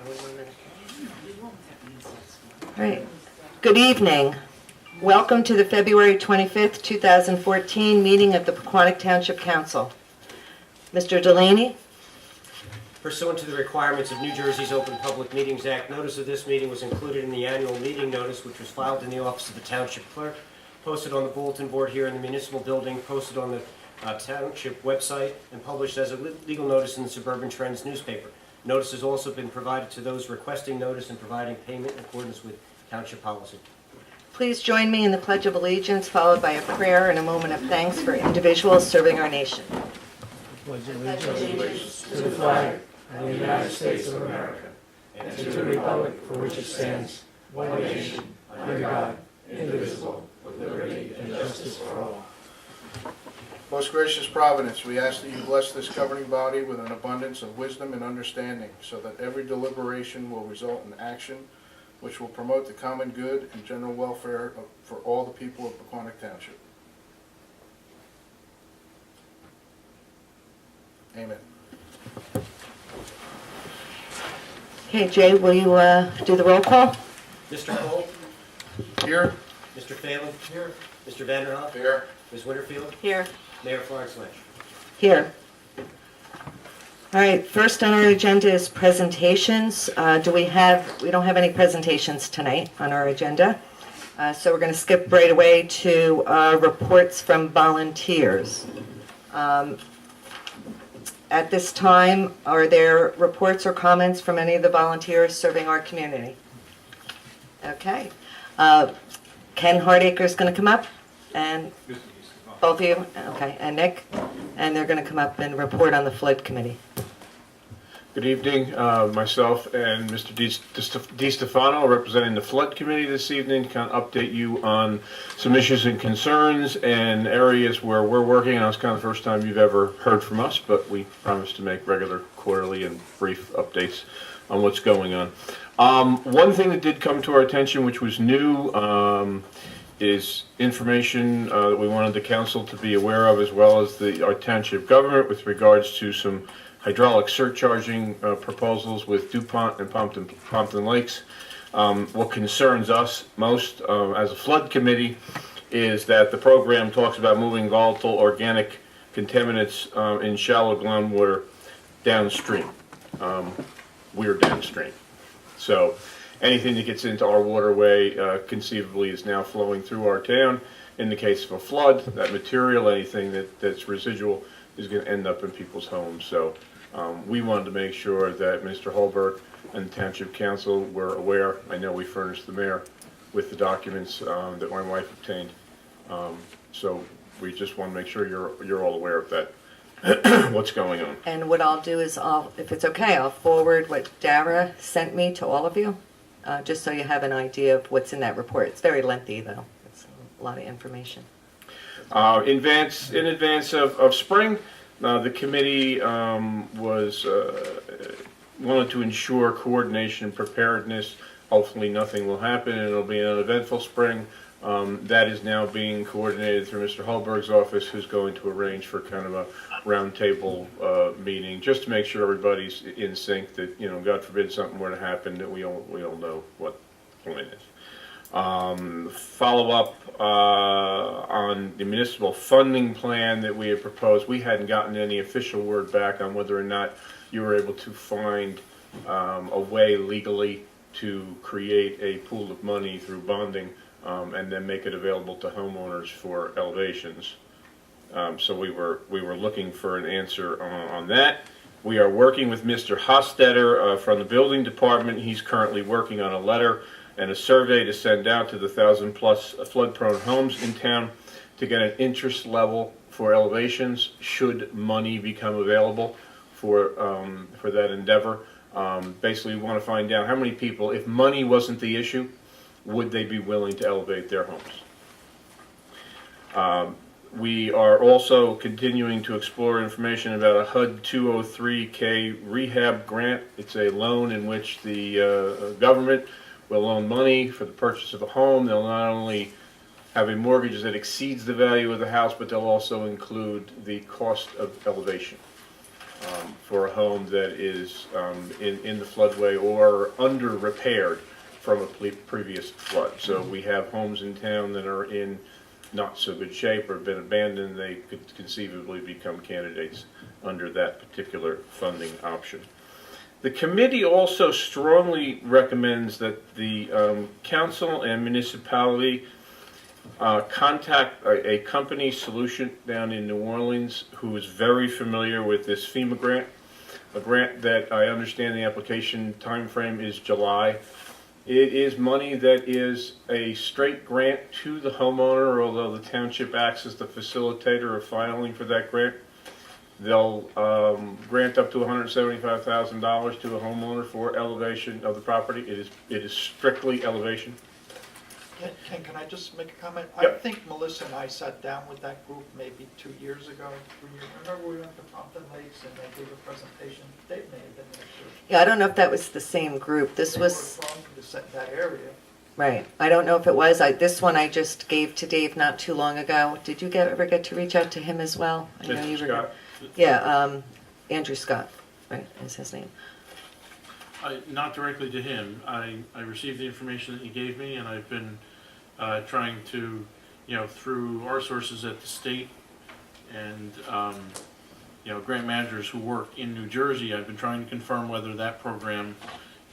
All right. Good evening. Welcome to the February 25th, 2014 meeting of the Pequannock Township Council. Mr. Delaney? Pursuant to the requirements of New Jersey's Open Public Meetings Act, notice of this meeting was included in the annual meeting notice, which was filed in the office of the Township Clerk, posted on the bulletin board here in the municipal building, posted on the Township website, and published as a legal notice in the Suburban Trends newspaper. Notice has also been provided to those requesting notice and providing payment in accordance with Township policy. Please join me in the Pledge of Allegiance, followed by a prayer and a moment of thanks for individuals serving our nation. Pledge allegiance to the flag of the United States of America and to the republic for which it stands, one nation, under God, indivisible, with liberty and justice for all. Most gracious Providence, we ask that you bless this governing body with an abundance of wisdom and understanding, so that every deliberation will result in action which will promote the common good and general welfare for all the people of Pequannock Township. Amen. Okay, Jay, will you do the roll call? Mr. Cole? Here. Mr. Phelan? Here. Mr. Vanderhoff? Here. Ms. Winterfield? Here. Mayor Florence Lynch? Here. All right, first on our agenda is presentations. We don't have any presentations tonight on our agenda. So we're going to skip right away to reports from volunteers. At this time, are there reports or comments from any of the volunteers serving our community? Okay. Ken Hardacre is going to come up, and both of you? Okay, and Nick? And they're going to come up and report on the flood committee. Good evening. Myself and Mr. DiStefano representing the flood committee this evening to kind of update you on some issues and concerns and areas where we're working. And it's kind of the first time you've ever heard from us, but we promise to make regular quarterly and brief updates on what's going on. One thing that did come to our attention, which was new, is information that we wanted the council to be aware of, as well as our township government, with regards to some hydraulic surcharging proposals with DuPont and Pompton Lakes. What concerns us most as a flood committee is that the program talks about moving volatile organic contaminants in shallow groundwater downstream. We're downstream. So anything that gets into our waterway conceivably is now flowing through our town. In the case of a flood, that material, anything that's residual, is going to end up in people's homes. So we wanted to make sure that Mr. Holberg and the Township Council were aware. I know we furnished the mayor with the documents that my wife obtained. So we just want to make sure you're all aware of that, what's going on. And what I'll do is, if it's okay, I'll forward what Dara sent me to all of you, just so you have an idea of what's in that report. It's very lengthy, though. It's a lot of information. In advance of spring, the committee wanted to ensure coordination and preparedness. Hopefully nothing will happen and it'll be an uneventful spring. That is now being coordinated through Mr. Holberg's office, who's going to arrange for kind of a roundtable meeting, just to make sure everybody's in sync, that, you know, God forbid something were to happen, that we all know what the plan is. Follow up on the municipal funding plan that we had proposed. We hadn't gotten any official word back on whether or not you were able to find a way legally to create a pool of money through bonding and then make it available to homeowners for elevations. So we were looking for an answer on that. We are working with Mr. Hostetter from the building department. He's currently working on a letter and a survey to send out to the 1,000+ flood-prone homes in town to get an interest level for elevations should money become available for that endeavor. Basically, we want to find out how many people, if money wasn't the issue, would they be willing to elevate their homes. We are also continuing to explore information about a HUD 203K rehab grant. It's a loan in which the government will loan money for the purchase of a home. They'll not only have a mortgage that exceeds the value of the house, but they'll also include the cost of elevation. for a home that is in the floodway or under repaired from a previous flood. So we have homes in town that are in not so good shape or have been abandoned. They could conceivably become candidates under that particular funding option. The committee also strongly recommends that the council and municipality contact a company, Solution, down in New Orleans, who is very familiar with this FEMA grant, a grant that I understand the application time frame is July. It is money that is a straight grant to the homeowner, although the township acts as the facilitator of filing for that grant. They'll grant up to $175,000 to a homeowner for elevation of the property. It is strictly elevation. Can I just make a comment? I Yep. think Melissa and I sat down with that group maybe 2 years ago. Remember we went to Pompton Lakes and they gave a presentation? They may have been there too. Yeah, I don't know if that was the same group. This They was, were from that area. right, I don't know if it was. This one I just gave to Dave not too long ago. Did you ever get to reach out to him as well? I know you Mr. were. Scott? Yeah, Andrew Scott, right, is his name. Not directly to him. I received the information that he gave me, and I've been trying to, through our sources at the state and, grant managers who work in New Jersey, I've been trying to confirm whether that program,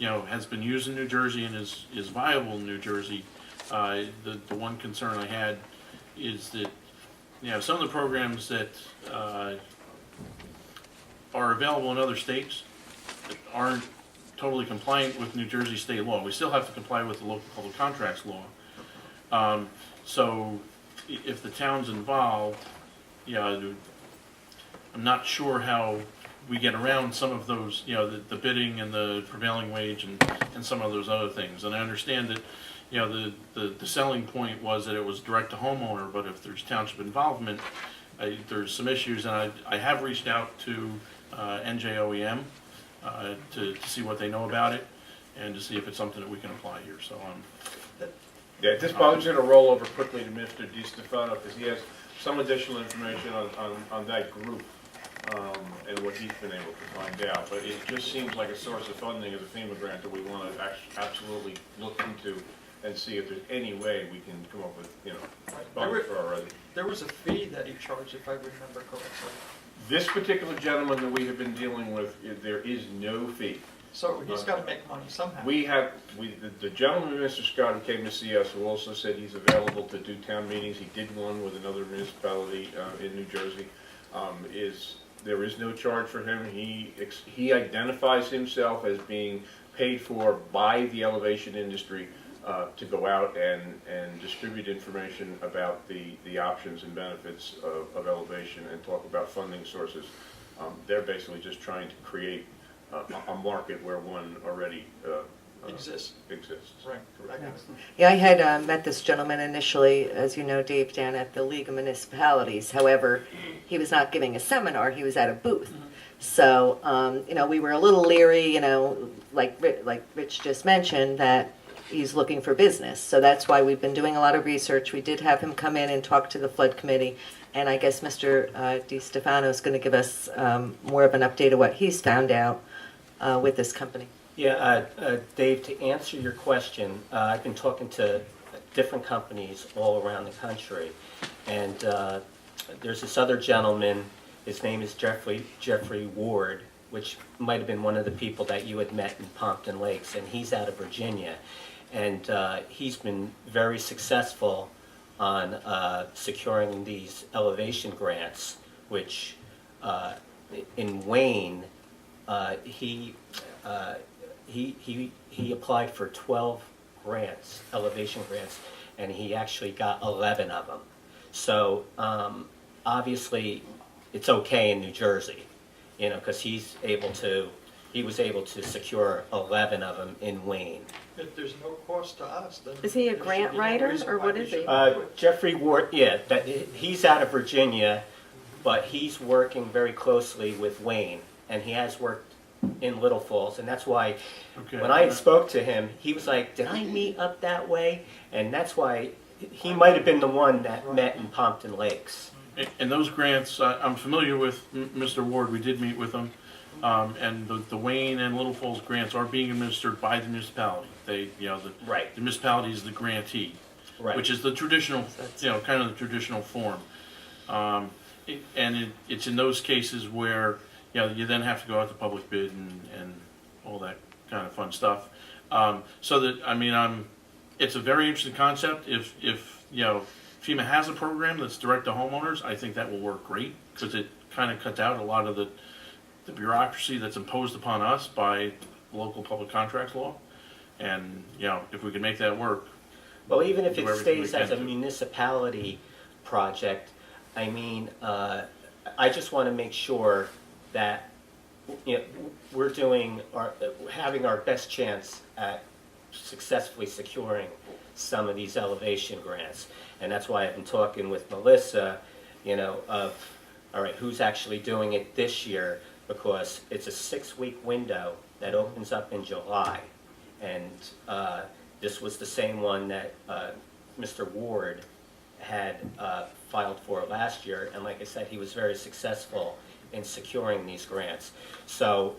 has been used in New Jersey and is viable in New Jersey. The one concern I had is that, some of the programs that are available in other states aren't totally compliant with New Jersey state law. We still have to comply with the local public contracts law. So if the town's involved, I'm not sure how we get around some of those, the bidding and the prevailing wage and some of those other things. And I understand that, the selling point was that it was direct to homeowner, but if there's township involvement, there's some issues. And I have reached out to NJOEM to see what they know about it and to see if it's something that we can apply here. So Yeah, at this point, I'm just going to roll over quickly to Mr. DiStefano because he has some additional information on that group and what he's been able to find out. But it just seems like a source of funding as a FEMA grant that we want to absolutely look into and see if there's any way we can come up with, funds for already. There was a fee that he charged, if I remember correctly. This particular gentleman that we have been dealing with, there is no fee. So he's got to make money somehow. The gentleman, Mr. Scott, who came to see us, who also said he's available to do town meetings, he did one with another municipality in New Jersey, there is no charge for him. He identifies himself as being paid for by the elevation industry to go out and distribute information about the options and benefits of elevation and talk about funding sources. They're basically just trying to create a market where one already Exists. Right. Correct. Yeah, I had met this gentleman initially, as you know, Dave, down at the League of Municipalities. However, he was not giving a seminar, he was at a booth. So, we were a little leery, like Rich just mentioned, that he's looking for business. So that's why we've been doing a lot of research. We did have him come in and talk to the flood committee. And I guess Mr. DiStefano is going to give us more of an update of what he's found out with this company. Yeah, Dave, to answer your question, I've been talking to different companies all around the country, and there's this other gentleman, his name is Jeffrey Ward, which might have been one of the people that you had met in Pompton Lakes, and he's out of Virginia, and he's been very successful on securing these elevation grants, which in Wayne, he applied for 12 grants, elevation grants, and he actually got 11 of them. So obviously, it's okay in New Jersey, because he was able to secure 11 of them in Wayne. If there's no cost to us, then... Is he a there should grant be no writer, reason or why what we is he? shouldn't do it. Jeffrey Ward, yeah, he's out of Virginia, but he's working very closely with Wayne, and he has worked in Little Falls, and that's why when I spoke to him, he was like, did I meet up that way? And that's why he might have been the one that met in Pompton Lakes. And those grants, I'm familiar with Mr. Ward, we did meet with him. And the Wayne and Little Falls grants are being administered by the municipality. They, Right. the municipality is the grantee, Right. which is the traditional, kind of the traditional form. It's in those cases where, you then have to go out to public bid and all that kind of fun stuff. So that, it's a very interesting concept. If FEMA has a program that's direct to homeowners, I think that will work great, because it kind of cuts out a lot of the bureaucracy that's imposed upon us by local public contracts law. And, if we can make that work. Well, even if Do it everything we stays as can a to. municipality project, I just want to make sure that, we're having our best chance at successfully securing some of these elevation grants. And that's why I've been talking with Melissa, all right, who's actually doing it this year, because it's a 6-week window that opens up in July. And this was the same one that Mr. Ward had filed for last year, and like I said, he was very successful in securing these grants. So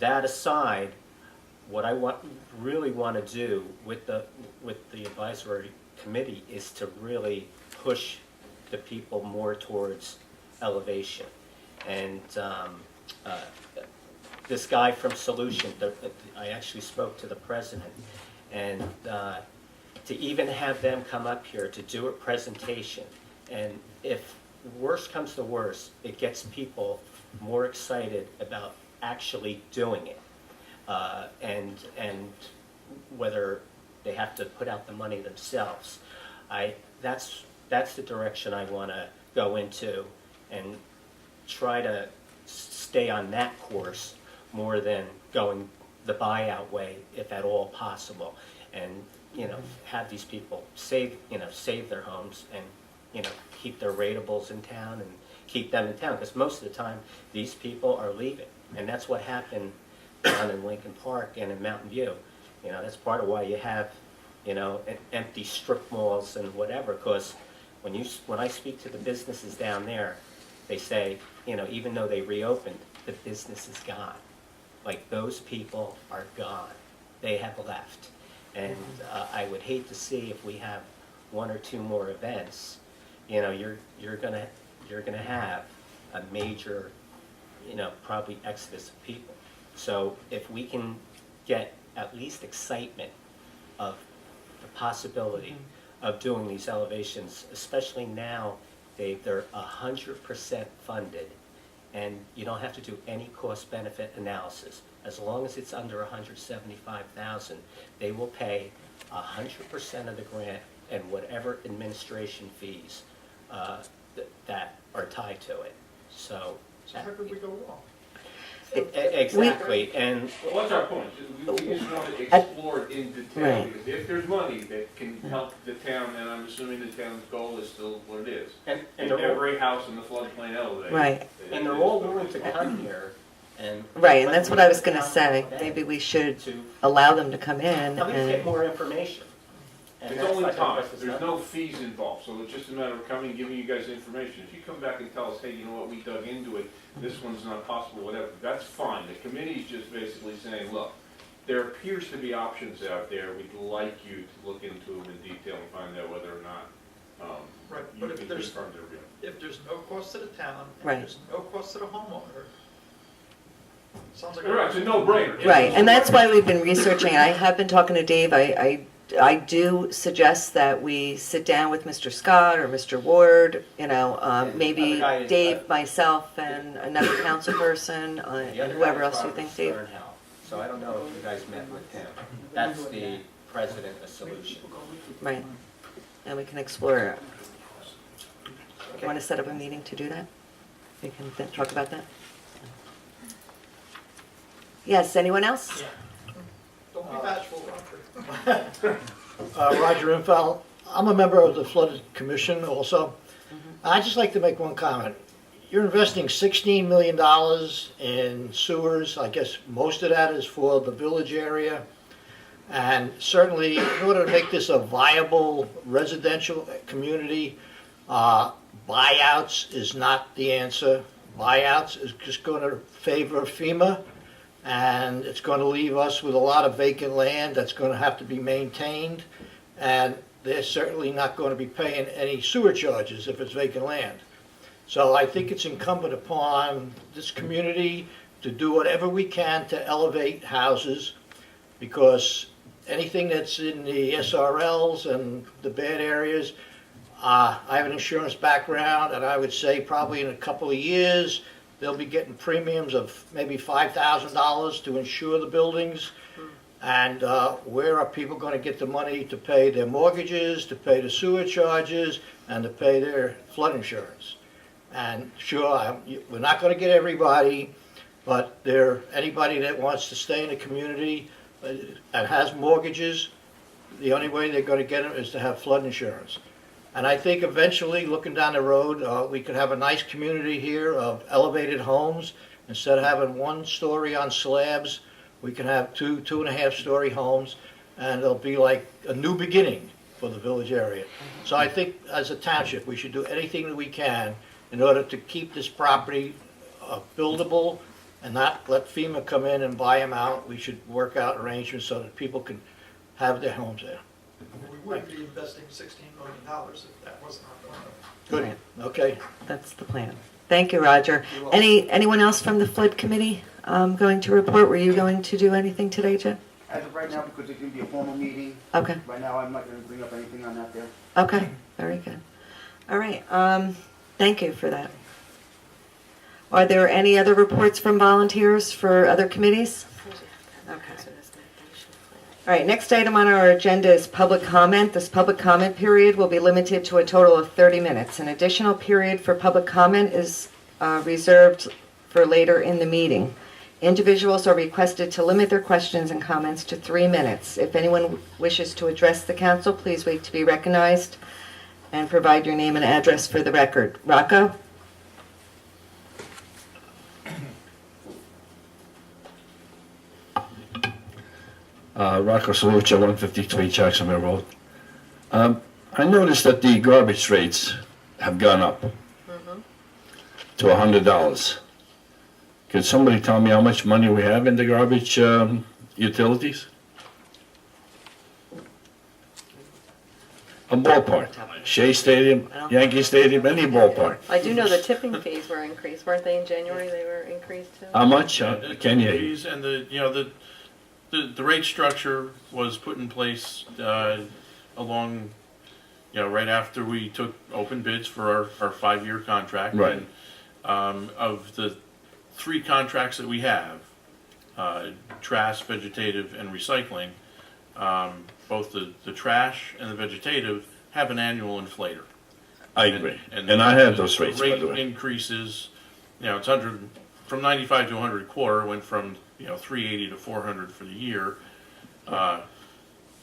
that aside, what I really want to do with the advisory committee is to really push the people more towards elevation. And this guy from Solution, I actually spoke to the president, and to even have them come up here to do a presentation, and if worst comes to worst, it gets people more excited about actually doing it, and whether they have to put out the money themselves. That's the direction I want to go into, and try to stay on that course more than going the buyout way, if at all possible, and have these people save their homes, and keep their ratables in town and keep them in town, because most of the time these people are leaving, and that's what happened down in Lincoln Park and in Mountain View. That's part of why you have empty strip malls and whatever, because when I speak to the businesses down there, they say, even though they reopened, the business is gone. Like, those people are gone. They have left. And I would hate to see, if we have 1 or 2 more events, you're gonna have a major, probably exodus of people. So if we can get at least excitement of the possibility of doing these elevations, especially now, they're 100% funded, and you don't have to do any cost-benefit analysis. As long as it's under $175,000, they will pay 100% of the grant and whatever administration fees that are tied to it. So How could we go wrong? Exactly, and Well, what's our point? We just want to explore it in detail, Right. because if there's money that can help the town, and I'm assuming the town's goal is still what it is. and And they're all, every house in the floodplain elevated. Right. and they're all willing to come here and. Right, and that's what I was gonna say. Maybe we should To allow them to come in at least get and, more information. And It's that's only like time, the rest of there's stuff. no fees involved, so it's just a matter of coming, giving you guys information. If you come back and tell us, hey, you know what, we dug into it, this one's not possible, whatever, that's fine. The committee's just basically saying, look, there appears to be options out there, we'd like you to look into them in detail and find out whether or not, Right, you but can if there's, confirm they're real. if there's no cost to the town, Right. and there's no cost to the homeowner, sounds like. Right, it's a no-brainer. right, and that's why we've been researching. I have been talking to Dave. I do suggest that we sit down with Mr. Scott or Mr. Ward, maybe The other guy is, Dave, myself, and another council person, The other and whoever guy else is you Robert think, Dave. Sternhell. So I don't know if you guys met with him. That's the president of Solution. Right, and we can explore it. Want to set up a meeting to do that? We can talk about that? Yes, anyone else? Don't be bashful, Roger. Roger Infel. I'm a member of the Flood Commission also. I'd just like to make one comment. You're investing $16 million in sewers. I guess most of that is for the village area. And certainly, in order to make this a viable residential community, buyouts is not the answer. Buyouts is just going to favor FEMA, and it's going to leave us with a lot of vacant land that's going to have to be maintained, and they're certainly not going to be paying any sewer charges if it's vacant land. So I think it's incumbent upon this community to do whatever we can to elevate houses, because anything that's in the SRLs and the bad areas, I have an insurance background, and I would say probably in a couple of years, they'll be getting premiums of maybe $5,000 to insure the buildings. And where are people going to get the money to pay their mortgages, to pay the sewer charges, and to pay their flood insurance? And sure, we're not going to get everybody, but anybody that wants to stay in the community and has mortgages, the only way they're going to get them is to have flood insurance. And I think eventually, looking down the road, we could have a nice community here of elevated homes. Instead of having one story on slabs, we can have 2.5-story homes, and it'll be like a new beginning for the village area. So I think as a township, we should do anything that we can in order to keep this property buildable and not let FEMA come in and buy them out. We should work out arrangements so that people can have their homes there. We wouldn't be investing $16 million if that wasn't our plan. Good, okay. That's the plan. Thank you, Roger. You're welcome. Anyone else from the flood committee going to report? Were you going to do anything today, Jim? As of right now, because it's going to be a formal meeting, Okay, right now I'm not going to bring up anything on that there. okay, very good. All right, thank you for that. Are there any other reports from volunteers for other committees? Okay. All right, next item on our agenda is public comment. This public comment period will be limited to a total of 30 minutes. An additional period for public comment is reserved for later in the meeting. Individuals are requested to limit their questions and comments to 3 minutes. If anyone wishes to address the council, please wait to be recognized and provide your name and address for the record. Rocco? Rocco Saluccia, 153 Jacksonville Road. I noticed that the garbage rates have gone up to $100. Could somebody tell me how much money we have in the garbage utilities? A ballpark. Shea Stadium, Yankee Stadium, any ballpark. I do know the tipping fees were increased, weren't they in January? They were increased too? How much? The Can you? fees and the rate structure was put in place along, right after we took open bids for our 5-year contract. Right. And, of the 3 contracts that we have, trash, vegetative, and recycling, both the trash and the vegetative have an annual inflator. I agree. And I have those rates, by the rate way. increases, it's 100, from 95 to 100 a quarter, went from, 380 to 400 for the year,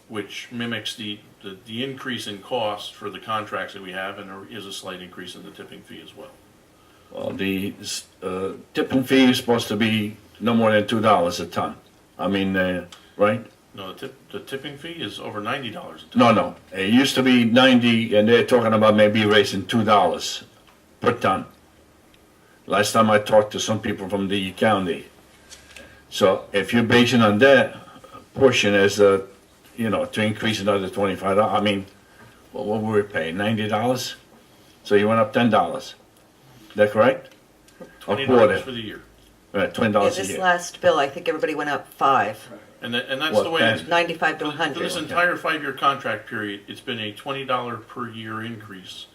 which mimics the increase in cost for the contracts that we have, and there is a slight increase in the tipping fee as well. Well, the tipping fee is supposed to be no more than $2 a ton. I mean, right? No, the tipping fee is over $90 a ton. No. It used to be 90, and they're talking about maybe raising $2 per ton. Last time I talked to some people from the county. So if you're basing on that portion as to increase another $25, I mean, what were we paying? $90? So you went up $10. Is that correct? $20 for the year. Right, $20 Yeah, a this year. last bill, I think everybody went up 5, And that's What, the way it's 95 to for 100. this entire 5-year contract period. It's been a $20 per year increase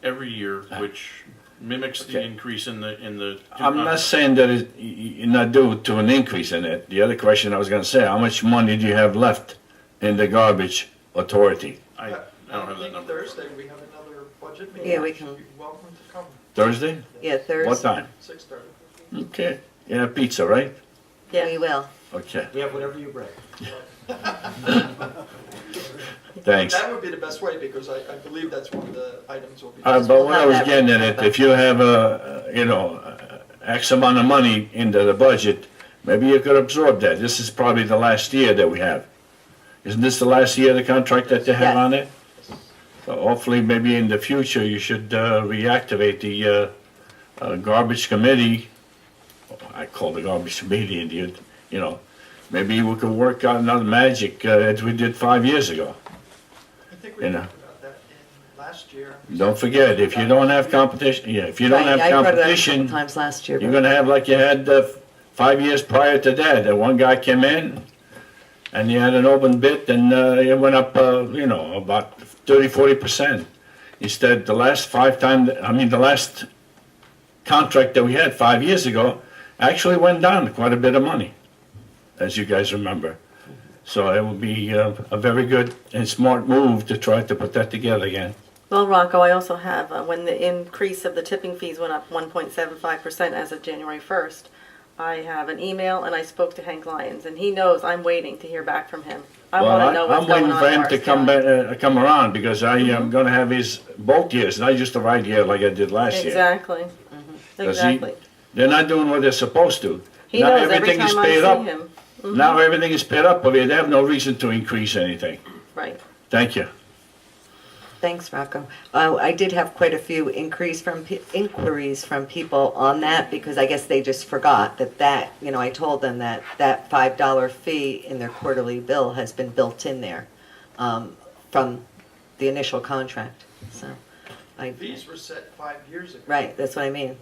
every year, which mimics the Okay. increase in the. I'm not saying that you're not due to an increase in it. The other question I was gonna say, how much money do you have left in the garbage authority? I don't have that think number. Thursday, we have another budget meeting. Yeah, we You should can- be welcome to come, Thursday? Yeah, Thursday. What time? 6:30. Okay. You have pizza, right? We will. Okay, We have whatever you bring. thanks. That would be the best way, because I believe that's one of the items will be. But what I was getting at it, if you have X amount of money into the budget, maybe you could absorb that. This is probably the last year that we have. Isn't this the last year of the contract that they have Yes. on it? So hopefully, maybe in the future, you should reactivate the garbage committee. I call the garbage committee, and you know, maybe we could work on another magic as we did 5 years ago. I think we talked about that last year. Don't forget, if you don't have competition, if you don't Right, have I brought it up a couple competition, times last year. you're but- gonna have like you had 5 years prior to that. That one guy came in, and he had an open bid, and it went up, about 30-40%. Instead, the last the last contract that we had 5 years ago actually went down quite a bit of money, as you guys remember. So it would be a very good and smart move to try to put that together again. Well, Rocco, I also have, when the increase of the tipping fees went up 1.75% as of January 1st, I have an email and I spoke to Hank Lyons, and he knows I'm waiting to hear back from him. I want to know what's going on. I'm waiting for him to in Morristown. come around, because I am gonna have his both years, not just the right year like I did last year. Exactly. Does he- Exactly. They're not doing what they're supposed to. He Now knows every everything is time I paid see up. him. Now everything is paid up, but they have no reason to increase anything. Right. Thank you. Thanks, Rocco. I did have quite a few inquiries from people on that, because I guess they just forgot that, I told them that $5 fee in their quarterly bill has been built in there from the initial contract, so. Fees were set 5 years ago. Right, that's what I mean.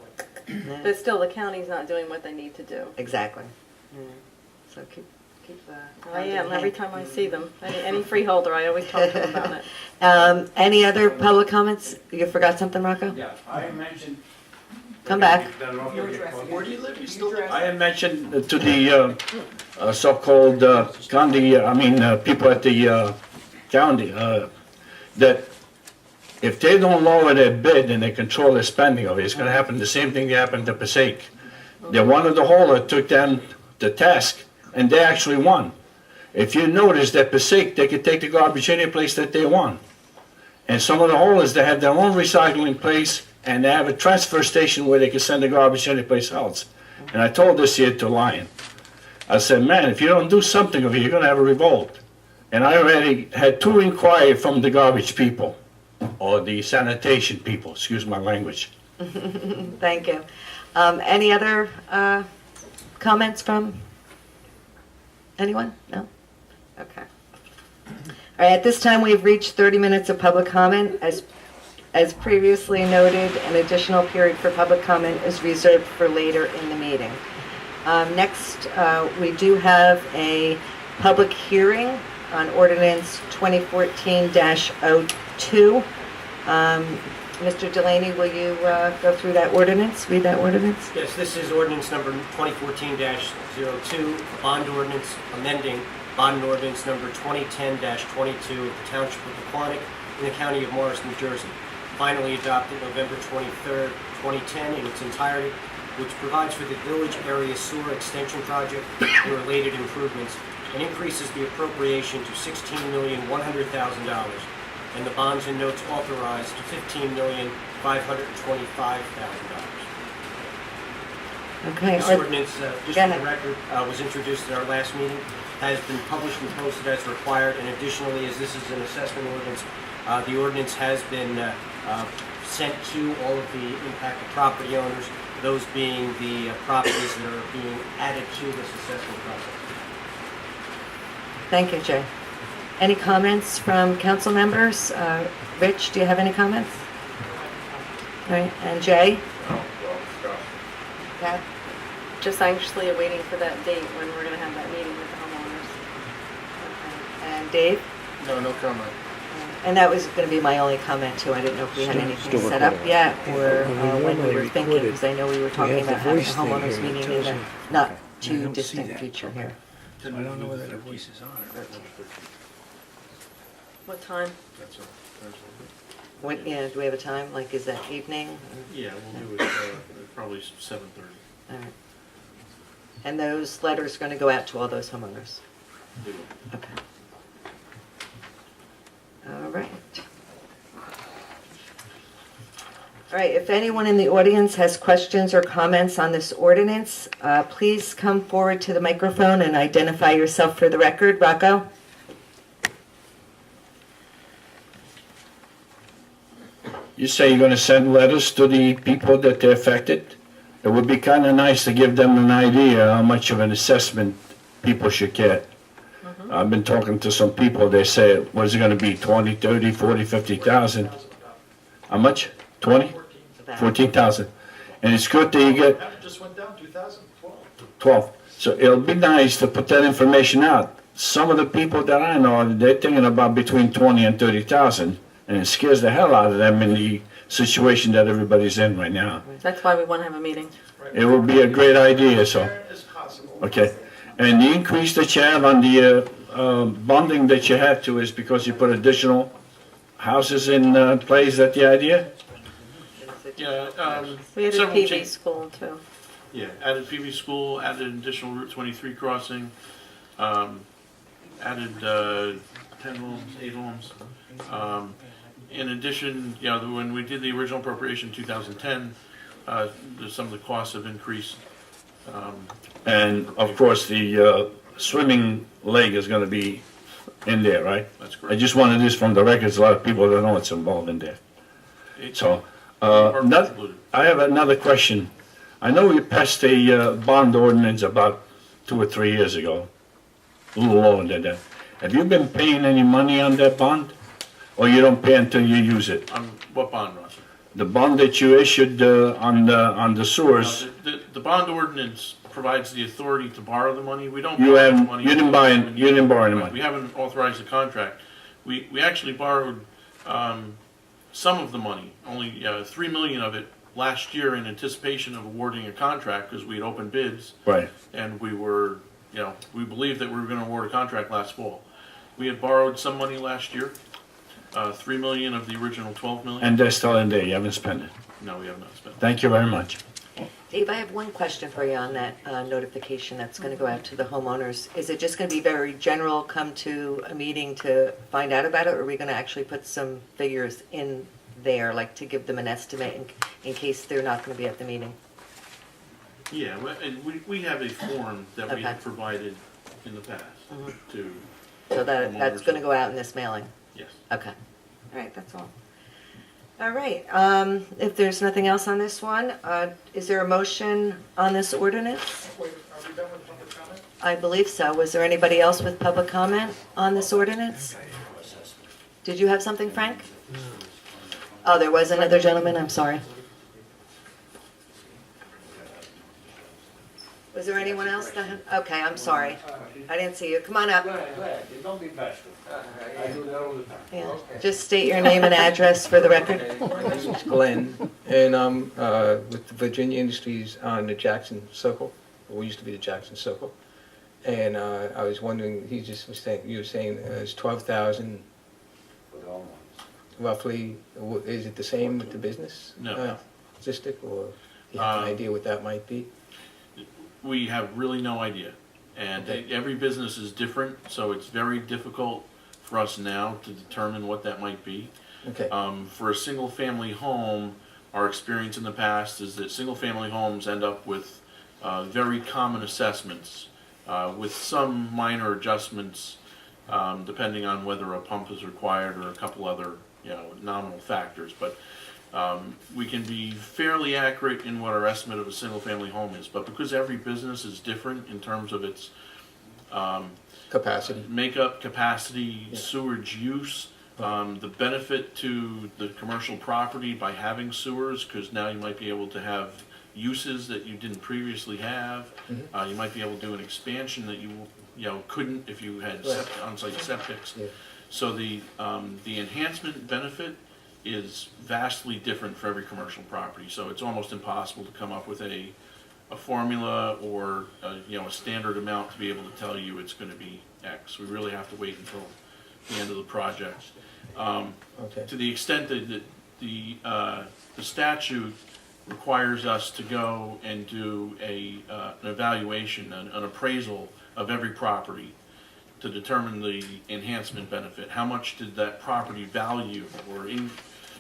Yeah, But still, the county's not doing what they need to do. exactly. Yeah. So keep I am, every time I see them. Any freeholder, I always talk to them about it. Any other public comments? You forgot something, Rocco? Yeah, I mentioned. Come back. Where do you live? You still live? I had mentioned to the so-called people at the county that if they don't lower their bid and they control their spending of it, it's gonna happen the same thing that happened to Passaic. The one of the hauler took them to task, and they actually won. If you notice that Passaic, they could take the garbage any place that they want. And some of the haulers, they have their own recycling place, and they have a transfer station where they can send the garbage any place else. And I told this here to Lyon. I said, man, if you don't do something of it, you're gonna have a revolt. And I already had 2 inquiries from the garbage people, or the sanitation people, excuse my language. Thank you. Any other comments from anyone? No? Okay. All right, at this time, we've reached 30 minutes of public comment. As previously noted, an additional period for public comment is reserved for later in the meeting. Next, we do have a public hearing on ordinance 2014-02. Mr. Delaney, will you go through that ordinance, read that ordinance? Yes, this is ordinance number 2014-02, bond ordinance amending bond ordinance number 2010-22 of the Township of Pequannock in the County of Morris, New Jersey, finally adopted November 23rd, 2010 in its entirety, which provides for the village area sewer extension project and related improvements, and increases the appropriation to $16,100,000, and the bonds and notes authorized to $15,525,000. Okay. This ordinance, just Go for the ahead. record, was introduced at our last meeting, has been published and posted as required, and additionally, as this is an assessment ordinance, the ordinance has been sent to all of the impacted property owners, those being the properties that are being added to this assessment process. Thank you, Jay. Any comments from council members? Rich, do you have any comments? All right, and Jay? Pat? Just anxiously awaiting for that date when we're going to have that meeting with the homeowners. Okay. And Dave? No comment. And that was going to be my only comment too. I didn't know if we had anything set up yet or when we were thinking, because I know we were talking about having a homeowners meeting in the not too distant future here. I don't know whether the voice is on or not. What time? What, do we have a time? Like, is that evening? Yeah, we'll do it probably 7:30. All right. And those letters are going to go out to all those homeowners? Do it. Okay. All right. All right, if anyone in the audience has questions or comments on this ordinance, please come forward to the microphone and identify yourself for the record. Rocco? you say you're gonna send letters to the people that they're affected? It would be kinda nice to give them an idea how much of an assessment people should get. I've been talking to some people, they say, what is it gonna be, 20, 30, 40, 50,000? How much? 20? 14,000. And it's good that you get Just went down 2012. 12. So it'll be nice to put that information out. Some of the people that I know, they're thinking about between 20 and 30,000, and it scares the hell out of them in the situation that everybody's in right now. That's why we want to have a meeting. It would be a great idea, so, As possible. okay. And the increase that you have on the bonding that you have to is because you put additional houses in place, is that the idea? Yeah, We had a several PV cha- school too. Yeah, added PV school, added additional Route 23 crossing, added 10 homes, 8 homes. In addition, you know, when we did the original appropriation 2010, some of the costs have increased. And of course, the swimming leg is gonna be in there, right? That's I correct. just wanted this from the records, a lot of people don't know what's involved in there. So, not, Included. I have another question. I know we passed a bond ordinance about 2 or 3 years ago, a little longer than that. Have you been paying any money on that bond? Or you don't pay until you use it? What bond, Ross? The bond that you issued on the sewers, The bond ordinance provides the authority to borrow the money. We don't you borrow the haven't, money. you didn't buy, you didn't borrow any Right, money. we haven't authorized the contract. We actually borrowed some of the money, only $3 million of it last year in anticipation of awarding a contract because we had opened bids Right, and we were, we believed that we were going to award a contract last fall. We had borrowed some money last year, $3 million of the original $12 million. and they're still in there, you haven't spent it. No, we have not spent. Thank you very much. Dave, I have one question for you on that notification that's going to go out to the homeowners. Is it just going to be very general, come to a meeting to find out about it, or are we going to actually put some figures in there, like to give them an estimate in case they're not going to be at the meeting? Yeah, and we have a form that we have Okay. provided in the past to, So that's going to go out in this mailing? yes. Okay. All right, that's all. All right, if there's nothing else on this one, is there a motion on this ordinance? Wait, are we done with public comment? I believe so. Was there anybody else with public comment on this ordinance? Did you have something, Frank? Oh, there was another gentleman, I'm sorry. Was there anyone else that had, okay, I'm sorry. I didn't see you. Come on up. Don't be bashful. I do that all the time. Yeah. Just state your name and address for the record. My name is Glenn, and I'm with the Virginia Industries on the Jackson Circle, what used to be the Jackson Circle. And I was wondering, he just was saying, you were saying it's 12,000 roughly. Is it the same with the business? No. Statistic, or you have an idea what that might be? We have really no idea. And Okay. every business is different, so it's very difficult for us now to determine what that might be. Okay, For a single-family home, our experience in the past is that single-family homes end up with very common assessments, with some minor adjustments, depending on whether a pump is required or a couple other, nominal factors. But we can be fairly accurate in what our estimate of a single-family home is. But because every business is different in terms of its capacity. makeup, capacity, sewerage use, the benefit to the commercial property by having sewers, because now you might be able to have uses that you didn't previously have. You might be able to do an expansion that you couldn't if you had on-site septics. Yeah. So the enhancement benefit is vastly different for every commercial property. So it's almost impossible to come up with a formula or a standard amount to be able to tell you it's going to be X. We really have to wait until the end of the project. Okay. To the extent that the statute requires us to go and do an evaluation, an appraisal of every property to determine the enhancement benefit. How much did that property value or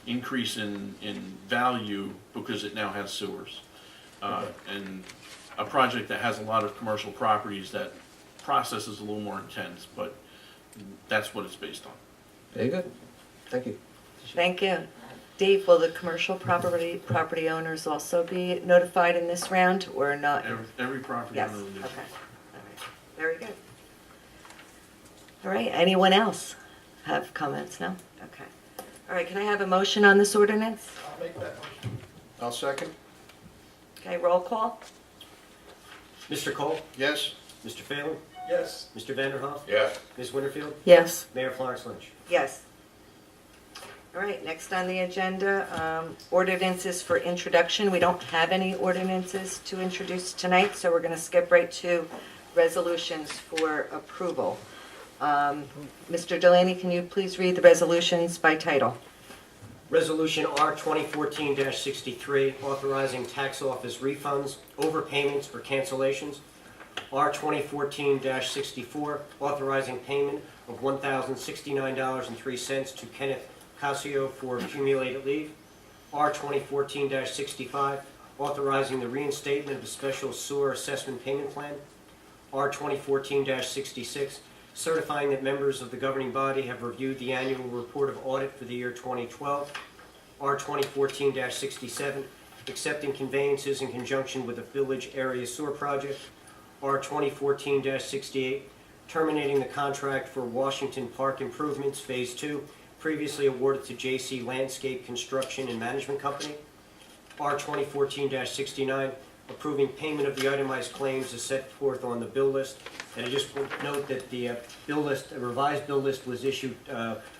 increase in value because it now has sewers? And a project that has a lot of commercial properties, that process is a little more intense, but that's what it's based on. Very good. Thank you. Thank you. Dave, will the commercial property owners also be notified in this round or not? Every property Yes, owner okay. will do. All right. Very good. All right, anyone else have comments? No? Okay. All right, can I have a motion on this ordinance? I'll make that motion. I'll second. Okay, roll call? Mr. Cole? Yes? Mr. Phelan? Yes. Mr. Vanderhoff? Yes. Ms. Winterfield? Yes. Mayor Florence Lynch? Yes. All right, next on the agenda, ordinances for introduction. We don't have any ordinances to introduce tonight, so we're going to skip right to resolutions for approval. Mr. Delaney, can you please read the resolutions by title? Resolution R 2014-63, authorizing tax office refunds, overpayments for cancellations. R 2014-64, authorizing payment of $1,069.03 to Kenneth Casio for accumulated leave. R 2014-65, authorizing the reinstatement of the special sewer assessment payment plan. R 2014-66, certifying that members of the governing body have reviewed the annual report of audit for the year 2012. R 2014-67, accepting conveyances in conjunction with the village area sewer project. R 2014-68, terminating the contract for Washington Park Improvements Phase 2, previously awarded to J.C. Landscape Construction and Management Company. R 2014-69, approving payment of the itemized claims as set forth on the bill list. And I just want to note that the bill list, a revised bill list was issued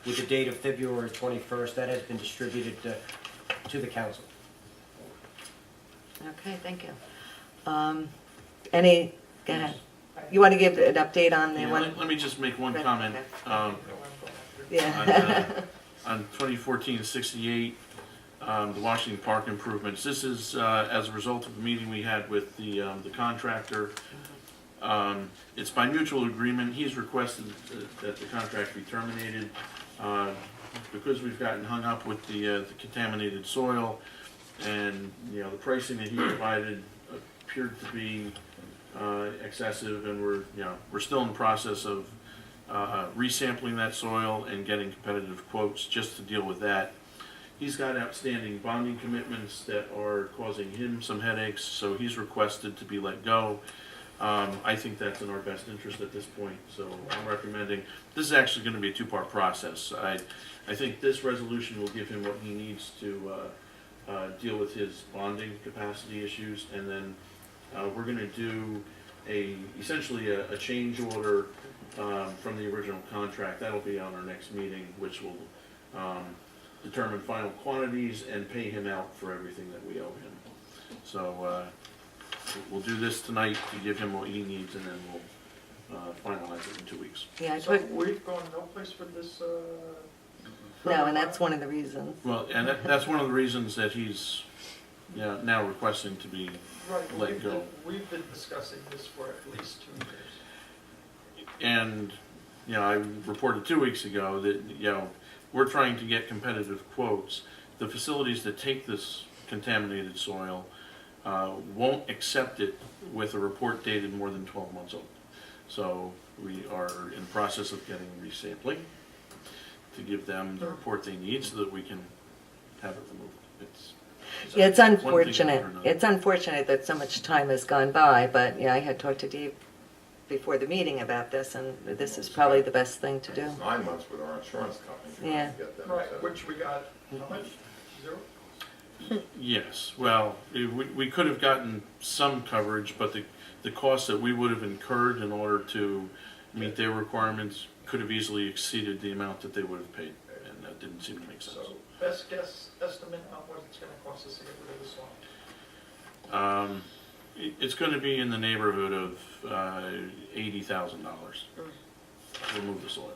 with the date of February 21st. That has been distributed to the council. Okay, thank you. Go ahead. You want to give an update on the Yeah, one? let me just make one Okay. comment. Yeah. On 2014-68, the Washington Park improvements. This is as a result of the meeting we had with the contractor. It's by mutual agreement. He's requested that the contract be terminated because we've gotten hung up with the contaminated soil, and the pricing that he provided appeared to be excessive, and we're still in the process of resampling that soil and getting competitive quotes just to deal with that. He's got outstanding bonding commitments that are causing him some headaches, so he's requested to be let go. I think that's in our best interest at this point, so I'm recommending, this is actually going to be a two-part process. I think this resolution will give him what he needs to deal with his bonding capacity issues, and then we're going to do essentially a change order from the original contract. That'll be on our next meeting, which will determine final quantities and pay him out for everything that we owe him. So we'll do this tonight to give him what he needs, and then we'll finalize it in 2 weeks. Yeah, So we've gone no place for this, no, and that's one of the reasons. Well, and that's one of the reasons that he's now requesting to be right, let go. we've been discussing this for at least 2 years. And, I reported 2 weeks ago that, we're trying to get competitive quotes. The facilities that take this contaminated soil won't accept it with a report dated more than 12 months old. So we are in the process of getting resampling to give them the report they need so that we can have it removed. Yeah, it's one thing unfortunate. after another. It's unfortunate that so much time has gone by, but I had talked to Dave before the meeting about this, and this is probably the best thing to do. It's 9 months with our insurance company. Yeah. To get them Right, to- which we got, how much? 0? Yes, well, we could have gotten some coverage, but the cost that we would have incurred in order to meet their requirements could have easily exceeded the amount that they would have paid, and that didn't seem to make sense. So best guess estimate on what it's gonna cost us to get rid of the swamp. It's going to be in the neighborhood of $80,000 to remove the soil.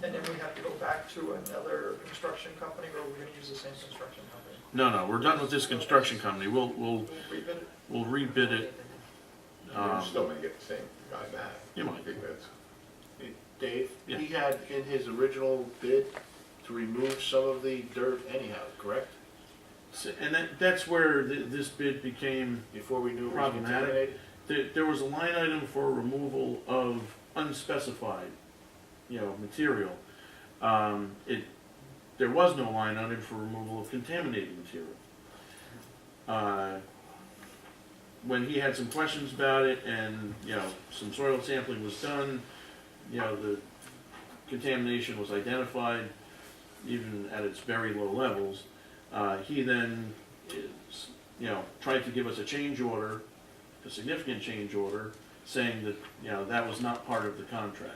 And then we have to go back to another construction company, or we're gonna use the same construction company? No, we're done with this construction company. We'll Rebid it? rebid it. You're still gonna get the same guy back. You might. Because Dave, Yeah. he had in his original bid to remove some of the dirt anyhow, correct? And that's where this bid became Before we knew it was problematic. contaminated? There was a line item for removal of unspecified, material. there was no line item for removal of contaminated material. When he had some questions about it and, some soil sampling was done, the contamination was identified, even at its very low levels. He then tried to give us a change order, a significant change order, saying that, that was not part of the contract.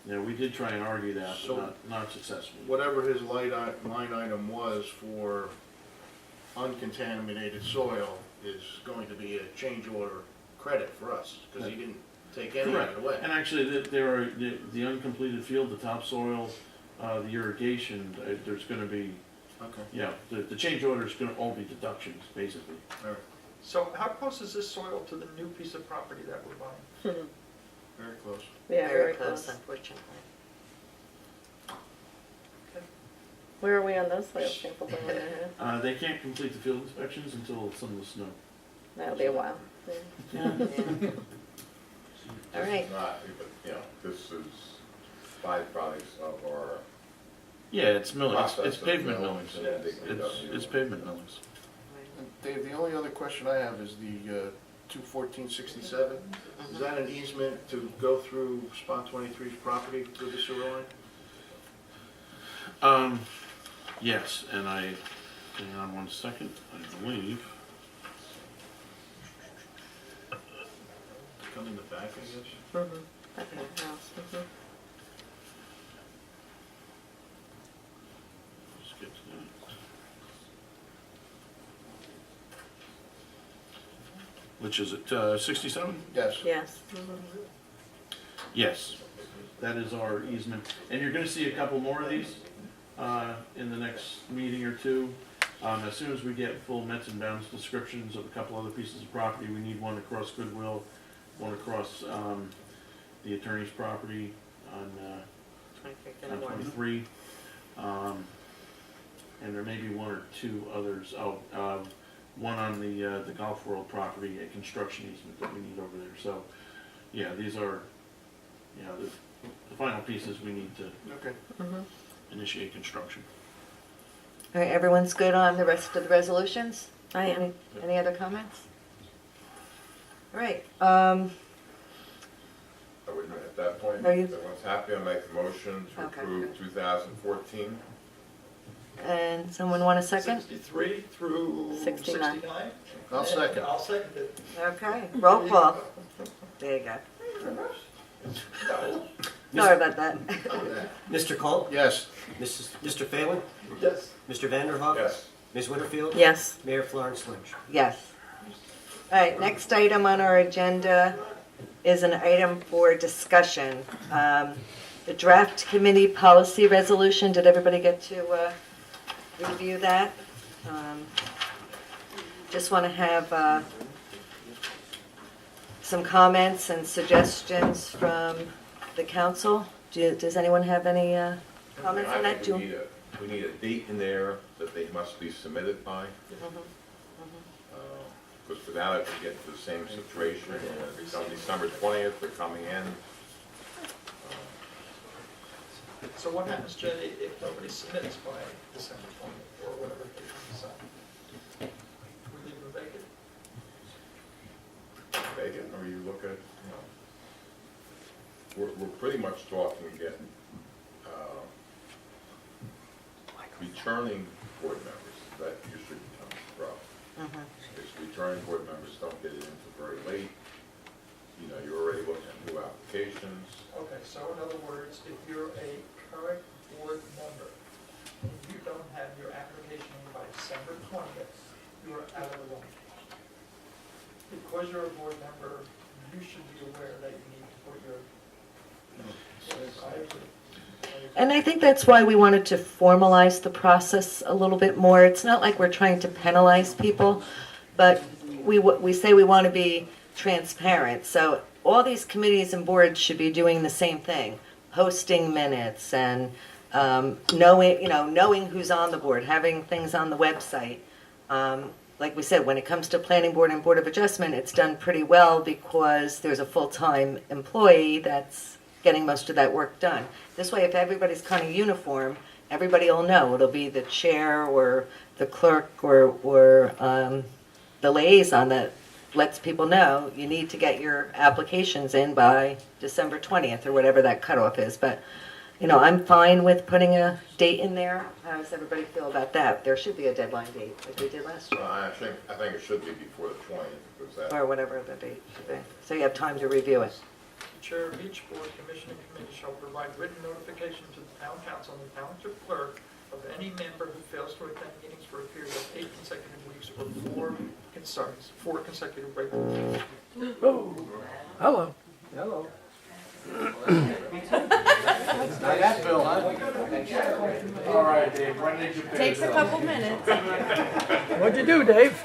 We did try and argue that, So- but not successfully. Whatever his line item was for uncontaminated soil is going to be a change order credit for us, because he didn't take any of Correct. it away. And actually, there are the uncompleted field, the topsoil, the irrigation, there's gonna be, Okay. the change order is gonna all be deductions, basically. All right. So how close is this soil to the new piece of property that we're buying? Very close. Yeah, Very close, unfortunately. Where are we on those soil samples? I wonder, huh? They can't complete the field inspections until some of the snow. That'll be a while. Yeah. Yeah. All right. It's not, but, this is byproducts of our Yeah, it's milling, process. it's pavement of millings. milling and It's pavement millings. Dave, the only other question I have is the 21467. Is that an easement to go through Spot 23's property to the sewer line? Yes, and hang on one second, I believe. Come in the back, I guess? Mhm. Back in the house. Mhm. Let's get to that. Which is it, 67? Yes. Yes. Mhm. Yes, that is our easement. And you're gonna see a couple more of these in the next meeting or two. As soon as we get full Mets and bounds descriptions of a couple other pieces of property, we need one across Goodwill, one across the attorney's property on 23. And there may be one or two others. One on the Golf World property, a construction easement that we need over there. So, yeah, these are, the final pieces we need to Okay. initiate construction. All right, everyone's good on the rest of the resolutions? I am. Any other comments? All right, At that point, Are you- if everyone's happy, I'll make a motion to Okay. approve 2014. and someone want a second? 63 through 69. 69? I'll second. I'll second it. Okay, roll call. There you go. Sorry about that. Mr. Cole? Yes. Mr. Phelan? Yes. Mr. Vanderhoff? Yes. Ms. Winterfield? Yes. Mayor Florence Lynch? Yes. All right, next item on our agenda is an item for discussion. The draft committee policy resolution, did everybody get to review that? Just want to have some comments and suggestions from the council. Does anyone have any comments on that? We need a date in there that they must be submitted by. Because without it, we get into the same situation. On December 20th, they're coming in. So what happens, Jenny, if nobody submits by December 20th or whatever they decide? We leave them vacant? Vacant, or you look at, we're pretty much talking again, returning board members, that usually becomes a problem. Because returning board members don't get it in until very late. You're already looking at new applications. Okay, so in other words, if you're a current board member and you don't have your application in by December 20th, you are out of the running. Because you're a board member, you should be aware that you need to put your. I agree. And I think that's why we wanted to formalize the process a little bit more. It's not like we're trying to penalize people, but we say we want to be transparent. So all these committees and boards should be doing the same thing, posting minutes and knowing who's on the board, having things on the website. Like we said, when it comes to planning board and board of adjustment, it's done pretty well because there's a full-time employee that's getting most of that work done. This way, if everybody's kind of uniform, everybody will know. It'll be the chair or the clerk or the liaison that lets people know you need to get your applications in by December 20th or whatever that cutoff is. But, you know, I'm fine with putting a date in there. How does everybody feel about that? There should be a deadline date, like we did last year, I think it should be before the 20th, because that, or whatever the date should be. So you have time to review it. The chair of each board, commission, and committee shall provide written notification to the town council and the township clerk of any member who fails to attend meetings for a period of 8 consecutive weeks or four consecutive regular meetings. Hello. Hello. All right, Dave, when did you pay? Takes a couple minutes. What'd you do, Dave?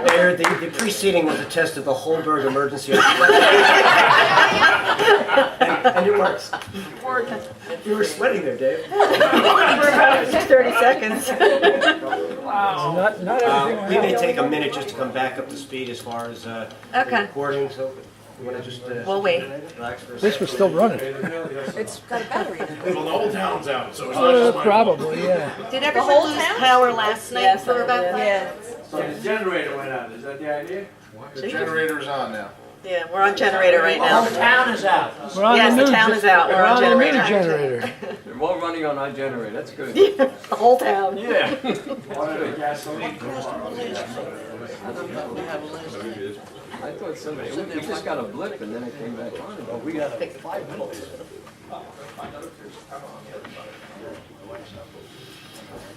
Mayor, the preceding was a test of the Holberg emergency. And it works. You were sweating there, Dave. For about 30 seconds. Not everything. We may take a minute just to come back up to speed as far as Okay. recording, so you want to just We'll wait. relax for a This second? was still running. It's got a battery in it. Well, the whole town's out, so it's not just my fault. Probably, yeah. Did everyone lose power last night Yes, for about yeah. The generator went out, is that the idea? The generator's on now. Yeah, we're on generator right now. town is out. Yes, the town is out. We're on generator. generator. They're all running on our generator, that's good. The whole town. Yeah. Wanted a gasoline. I thought somebody, we just got a blip and then it came back on. Oh, we got 5 minutes.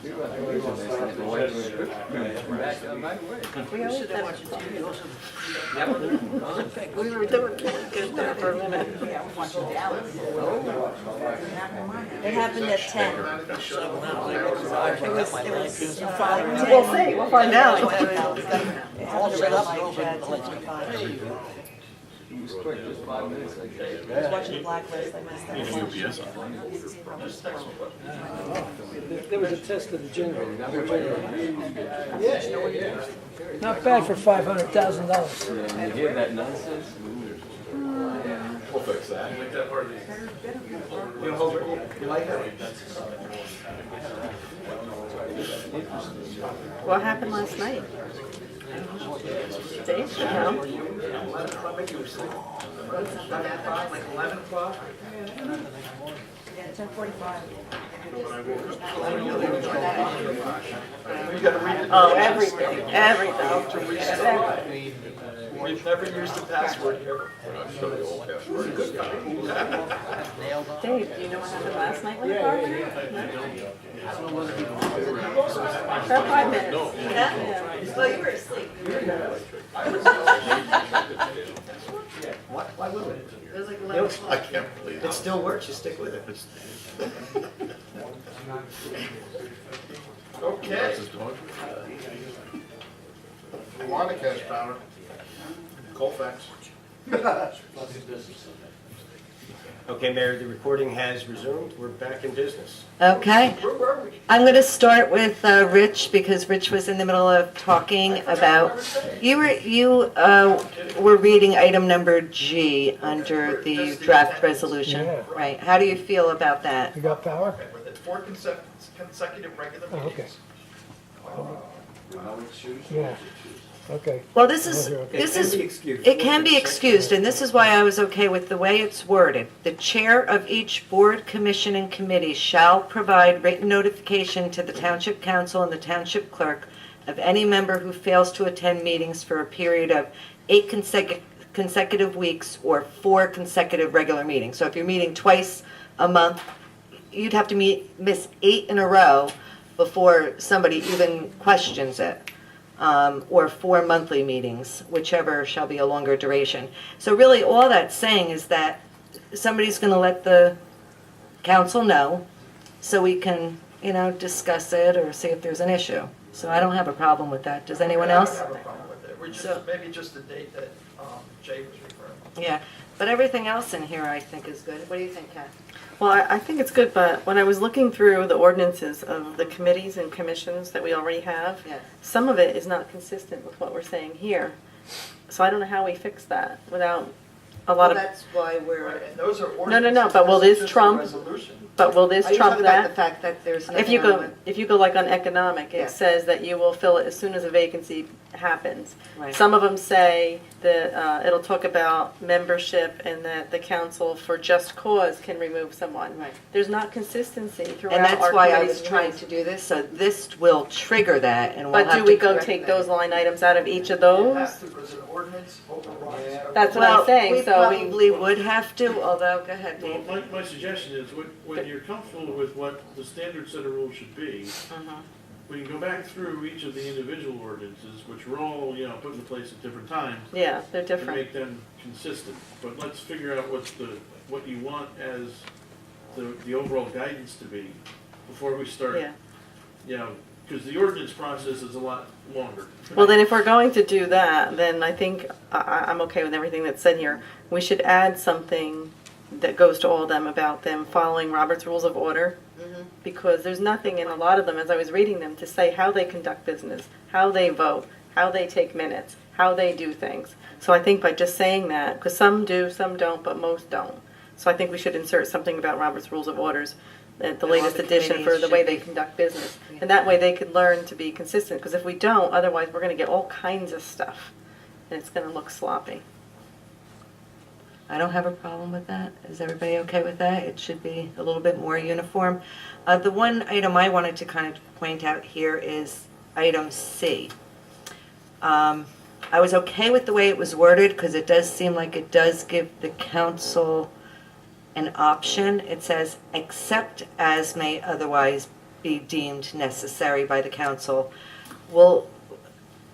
We were doing good there for a minute. It happened at 10. It was 5. We'll see, we'll find out. It was quick, just 5 minutes, I guess. I was watching the Blacklist, I missed that. UPS on. There was a test of the generator. Not bad for $500,000. And you hear that nonsense? we'll fix that. You like that? What happened last night? Dave should know. Like 11 o'clock? Yeah, 10:45. Oh, everything, everything. We've never used the password here. Show the old password. Dave, do you know what happened last night with the car? For 5 minutes. Yeah. Well, you were asleep. Why would it? It was like 11 o'clock. I can't believe It still works, you stick with it. Okay. Pequannock has power. Colfax. Okay, Mayor, the recording has resumed. We're back in business. Okay. Where were we? I'm going to start with Rich because Rich was in the middle of talking about, you were reading item number G under the draft resolution, Yeah. right? How do you feel about that? You got power? Okay, with it, 4 consecutive regular Oh, meetings. Yeah. Okay. Well, this is, it can be excused, and this is why I was okay with the way it's worded. The chair of each board, commission, and committee shall provide written notification to the township council and the township clerk of any member who fails to attend meetings for a period of 8 consecutive weeks or 4 consecutive regular meetings. So if you're meeting twice a month, you'd have to miss 8 in a row before somebody even questions it. Or 4 monthly meetings, whichever shall be a longer duration. So really, all that's saying is that somebody's going to let the council know so we can, discuss it or see if there's an issue. So I don't have a problem with that. Does anyone else? I don't have a problem with it. Maybe just the date that Jay was referring to. Yeah, but everything else in here I think is good. What do you think, Kat? Well, I think it's good, but when I was looking through the ordinances of the committees and commissions that we already have, Yes. some of it is not consistent with what we're saying here. So I don't know how we fix that without a lot Well, of, that's why we're, And those are no, ordinances. but will This this is just a trump, resolution. but will this are you trump talking about the that? fact that there's If you nothing on go, the- if you go like on economic, Yeah. it says that you will fill it as soon as a vacancy happens. Right. Some of them say that it'll talk about membership and that the council for just cause can remove someone. Right. There's not consistency throughout And our that's why I committees was and trying rules. to do this, so this will trigger that, and we'll But have do to we go correct take that. those line items out of each of It those? has to, because an ordinance overrides. That's what I'm Well, saying, we so we, probably would have to, although, go ahead, Well, Dave. my suggestion is, when you're comfortable with what the standard set of rules should be, Mhm. we can go back through each of the individual ordinances, which were all, put into place at different times, yeah, they're and different. make them consistent. But let's figure out what you want as the overall guidance to be before we start, Yeah. because the ordinance process is a lot longer. Well, then if we're going to do that, then I think I'm okay with everything that's said here. We should add something that goes to all of them about them following Robert's Rules of Order. Because there's nothing in a lot of them, as I was reading them, to say how they conduct business, how they vote, how they take minutes, how they do things. So I think by just saying that, because some do, some don't, but most don't. So I think we should insert something about Robert's Rules of Orders, the And all latest the edition for committees the way should they be- conduct business. And that way they could learn to be consistent, because if we don't, otherwise we're going to get all kinds of stuff. And it's going to look sloppy. I don't have a problem with that. Is everybody okay with that? It should be a little bit more uniform. The one item I wanted to kind of point out here is item C. I was okay with the way it was worded because it does seem like it does give the council an option. It says, except as may otherwise be deemed necessary by the council. Well,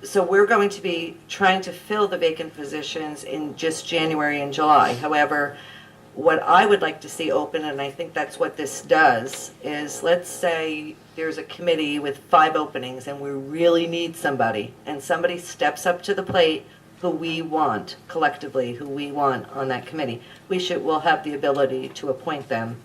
so we're going to be trying to fill the vacant positions in just January and July. However, what I would like to see open, and I think that's what this does, is let's say there's a committee with 5 openings and we really need somebody, and somebody steps up to the plate who we want, collectively, who we want on that committee. We'll have the ability to appoint them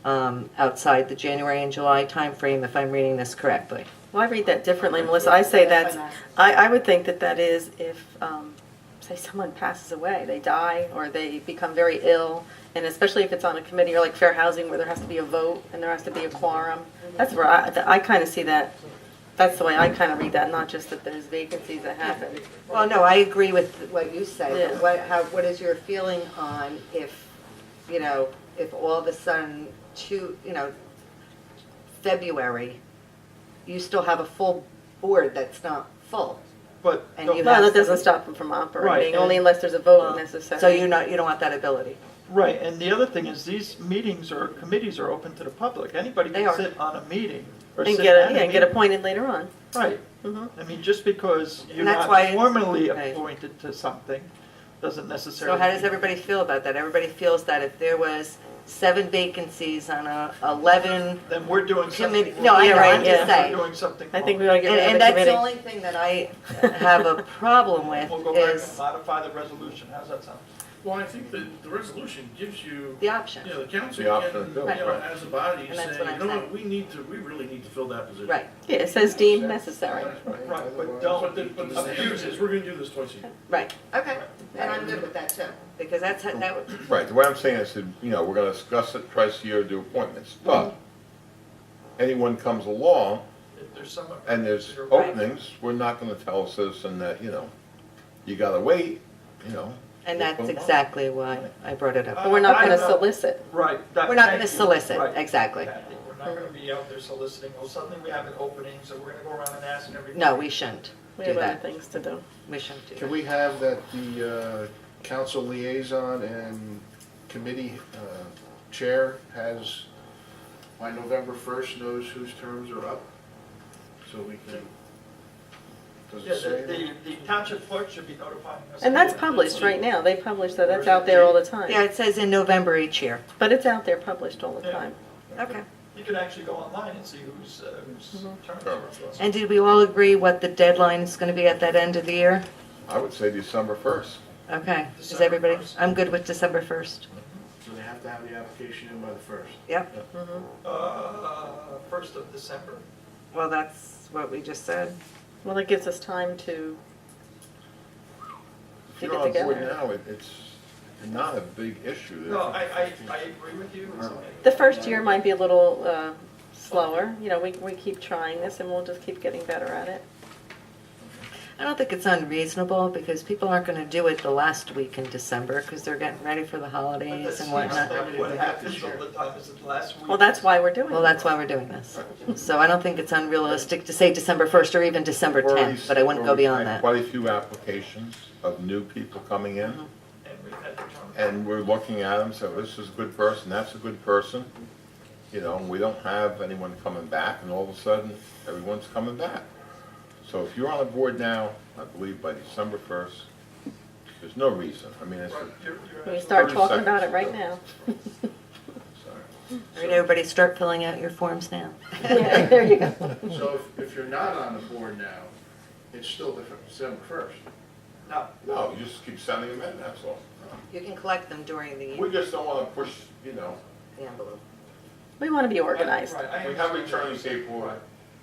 outside the January and July timeframe, if I'm reading this correctly. Well, I read that differently, Melissa. I say that's, I would think that is if, say someone passes away, they die, or they become very ill, and especially if it's on a committee or like fair housing where there has to be a vote and there has to be a quorum. That's where I kind of see that, that's the way I kind of read that, not just that there's vacancies that happen. Well, no, I agree with what you say, Yeah. but what is your feeling on if all of a sudden February, you still have a full board that's not full? But And the- you No, have that doesn't some- stop them from operating, Right, only and- unless there's a vote necessary. So you don't want that ability? right, and the other thing is these meetings or committees are open to the public. Anybody They can are. sit on a meeting or And sit get, at a and get meeting. appointed later on. Right. Mhm. I mean, just because you're And that's not why it's- formally right. appointed to something doesn't So necessarily. how does everybody feel about that? Everybody feels that if there was 7 vacancies on a 11 Then we're doing something. committee, no, I know, I'm Yeah. just We're saying. doing something. I think we wrong. ought to get rid of And the that's the committee. only thing that I have a problem with We'll go back and is modify the resolution. How's that sound? Well, I think that the resolution gives you, the option. the council The option can, to fill it, right. as a body, And that's say, what I'm you know what, saying. we really need to fill that position. Right, Yeah, it says deemed necessary. Right, but But don't the standard is, we're gonna do this twice a year. right. Okay, and I'm good with that too, because that would, Right, the way I'm saying is, that, we're gonna discuss it twice a year, do appointments, but anyone comes along if there's some. and there's Right. openings, we're not gonna tell a citizen that, you gotta wait, and that's exactly why I brought it up. But we're not I going to know. solicit. Right. that- We're not thank going to you. solicit, Right. exactly. Kathy, we're not gonna be out there soliciting, oh, suddenly we have an opening, so we're gonna go around and ask everybody. No, we shouldn't We do have other that. things to do. We shouldn't do Can that. we have that the council liaison and committee chair has, by November 1st, knows whose terms are up? So we can, does Yeah, it say? the township clerk should be notifying us. And that's published right now. They publish that. That's out there all the time. Yeah, it says in November each year. But it's out there published all the Yeah. time. Okay. You can actually go online and see whose terms are up. And did we all agree what the deadline is going to be at that end of the year? I would say December 1st. Okay, is December everybody, 1st. I'm good with December 1st. So they have to have the application in by the 1st. Yep, 1st of December. well, that's what we just said. Well, it gives us time to If get you're it on board together. now, it's not a big issue. No, I agree with you. The first year might be a little slower, you know, we keep trying this and we'll just keep getting better at it. I don't think it's unreasonable because people aren't going to do it the last week in December because they're getting ready for the holidays and whatnot. What happens all the time is the last week. Well, that's why we're doing it. Well, that's why we're doing this. So I don't think it's unrealistic to say December 1st or even December 10th, but I wouldn't go beyond that. Quite a few applications of new people coming in, And we've had to turn and we're looking at them, so this is a good person, that's a good person. You know, we don't have anyone coming back, and all of a sudden, everyone's coming back. So if you're on the board now, I believe by December 1st, there's no reason. I mean, it's, We start 30 talking about it seconds. right now. All right, everybody start filling out your forms now. Yeah, there you go. So if you're not on the board now, it's still December 1st. No, you just keep sending them in, that's all. You can collect them during the We just don't want to push, you know, envelope. We want to be organized. Right, I we have understand. returning paperwork.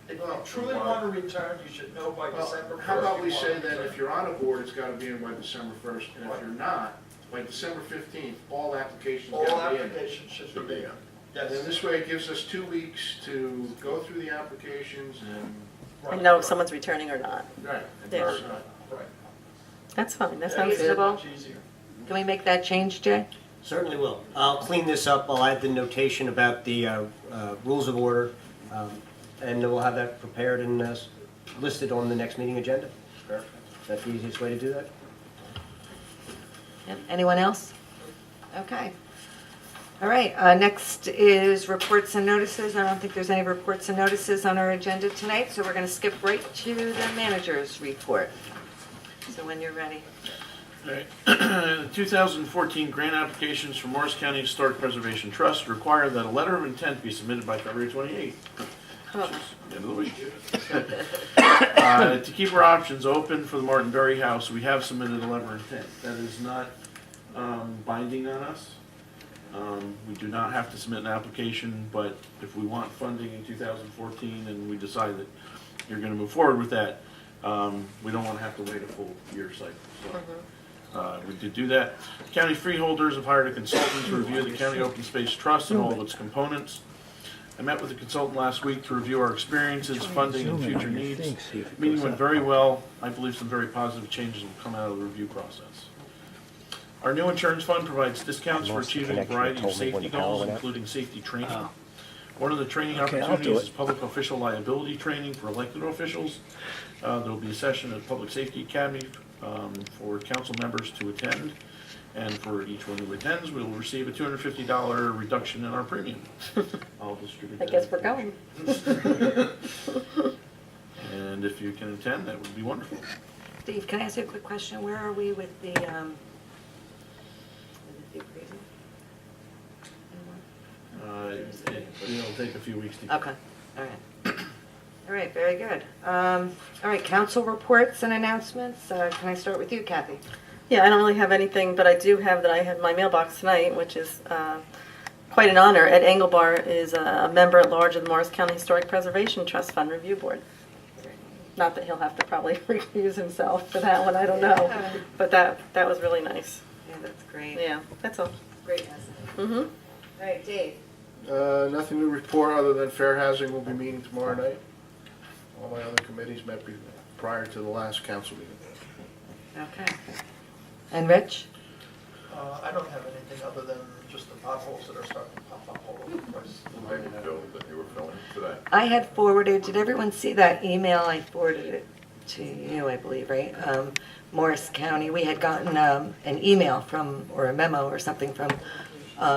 If you truly want to return, you should know by December 1st. How about we you want say to then, return. if you're on a board, it's gotta be in by December 1st, and if you're not, by December 15th, all applications All gotta be in. applications should Should be be in. in. And then Yes. this way, it gives us 2 weeks to go through the applications and. And know if someone's returning or not. Right. Yeah. Right. That's fine, that Yeah, sounds it's good. much easier. Can we make that change, Jay? Certainly will. I'll clean this up. I'll add the notation about the rules of order, and we'll have that prepared and listed on the next meeting agenda. That's the easiest way to do that. Yep. Anyone else? Okay. All right, next is reports and notices. I don't think there's any reports and notices on our agenda tonight, so we're going to skip right to the manager's report. So when you're ready. Right. The 2014 grant applications for Morris County Historic Preservation Trust require that a letter of intent be submitted by February 28th, which is the end of the week. To keep our options open for the Martin Berry House, we have submitted a letter of intent. That is not binding on us. We do not have to submit an application, but if we want funding in 2014 and we decide that you're going to move forward with that, we don't want to have to wait a full year cycle. So, we did do that. County freeholders have hired a consultant to review the County Open Space Trust and all of its components. I met with the consultant last week to review our experiences, funding, and future needs. Meeting went very well. I believe some very positive changes will come out of the review process. Our new insurance fund provides discounts for achieving a variety of safety goals, including safety training. One of the training opportunities is public official liability training for elected officials. There will be a session at Public Safety Academy for council members to attend. And for each one who attends, we will receive a $250 reduction in our premium. I'll distribute I that. guess we're going. And if you can attend, that would be wonderful. Steve, can I ask you a quick question? Where are we with the appraisal? It'll take a few weeks to. Okay, all right. All right, very good. All right, council reports and announcements. Can I start with you, Kathy? Yeah, I don't really have anything, but I do have that I had my mailbox tonight, which is quite an honor. Ed Engelbar is a member at large of the Morris County Historic Preservation Trust Fund Review Board. Not that he'll have to probably recuse himself for that one, I don't know. But that was really nice. Yeah, that's great. Yeah, that's all. Great message. Mm-hmm. All right, Dave. Nothing to report other than Fair Housing will be meeting tomorrow night. All my other committees met prior to the last council meeting. Okay. And Rich? I don't have anything other than just the potholes that are starting to pop up all over the place. They were filled, that they were filling today. I had forwarded, did everyone see that email? I forwarded it to you, I believe, right? Morris County, we had gotten an email from, or a memo or something from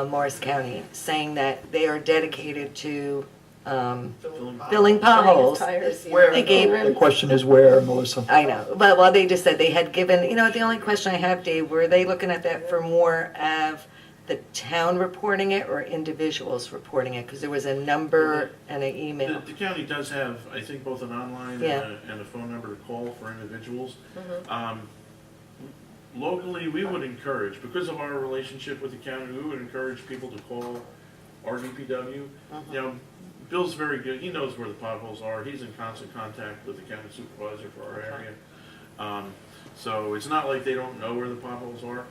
Morris County saying that they are dedicated to filling potholes. Tires. They gave, The question is where, Melissa? I know, but well, they just said they had given, the only question I have, Dave, were they looking at that for more of the town reporting it or individuals reporting it? Because there was a number and an email. The county does have, I think, both an online Yeah. and a phone number to call for individuals. locally, we would encourage, because of our relationship with the county, we would encourage people to call our DPW. You know, Bill's very good, he knows where the potholes are, he's in constant contact with the county supervisor for our area. So it's not like they don't know where the potholes are,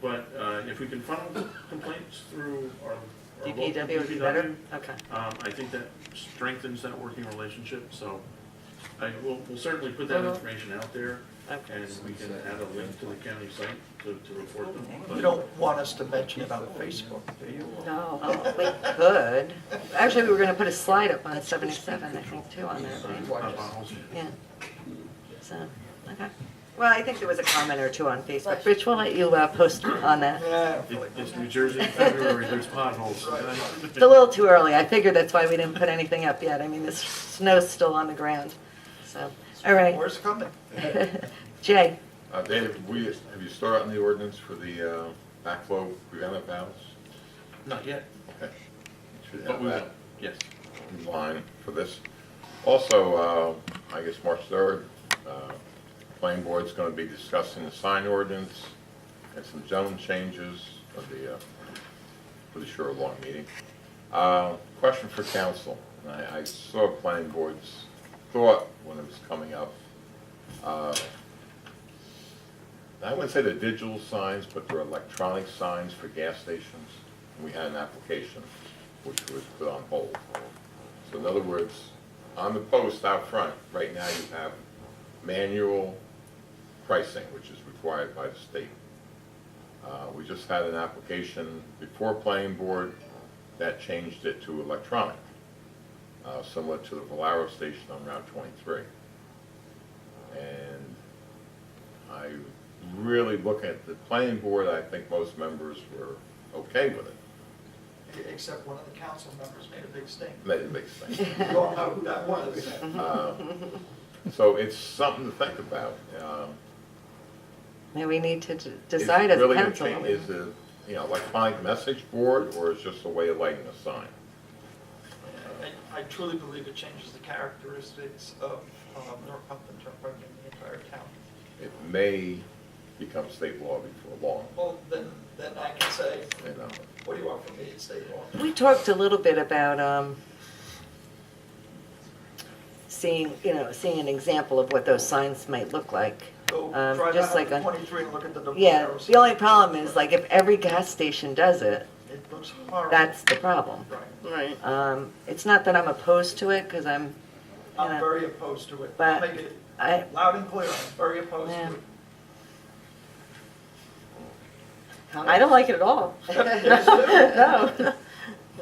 but if we can funnel complaints through our local DPW would be better? DPW, Okay. I think that strengthens that working relationship, so we'll certainly put that information out there, Okay. and we can add a link to the county site to report them. You don't want us to mention it on Facebook, do you? No, we could. Actually, we were gonna put a slide up on 77, I think, too, on that, right? Yeah. So, okay. Well, I think there was a comment or two on Facebook. Rich, we'll let you post on that. It's New Jersey in February, there's potholes. It's a little too early. I figured that's why we didn't put anything up yet. I mean, the snow's still on the ground, so, all right. Where's it coming? Jay? Dave, have you started on the ordinance for the backflow preventive valves? Not yet, Okay. Should but have we that will, yes. in line for this. Also, I guess March 3rd, planning board's going to be discussing the sign ordinance and some zone changes for the Shore Lawn meeting. Question for council. I saw planning board's thought when it was coming up. I wouldn't say they're digital signs, but they're electronic signs for gas stations. We had an application which was put on hold. So in other words, on the post out front, right now you have manual pricing, which is required by the state. We just had an application before planning board that changed it to electronic, similar to the Valero station on Route 23. And I really look at the planning board, I think most members were okay with it. Except one of the council members made a big stink. Made a big thing. You all know who that was. So it's something to think about. Maybe we need to decide as a Really council. gonna change- Is it, electronic message board, or is it just a way of lighting a sign? I truly believe it changes the characteristics of Northampton Turnpike in the entire town. It may become state law before long, Well, then I can say, you know. what do you want from me, it's state law? We talked a little bit about seeing an example of what those signs might look like. Go drive just out like on on- 23 and look at the Yeah, Boleros. the only problem is, like, if every gas station does it, It looks horrible. that's the problem. Right. Right. It's not that I'm opposed to it, because I'm very opposed to it. But Make it I, loud and clear, I'm very opposed Yeah. to it. I don't like it at all. No.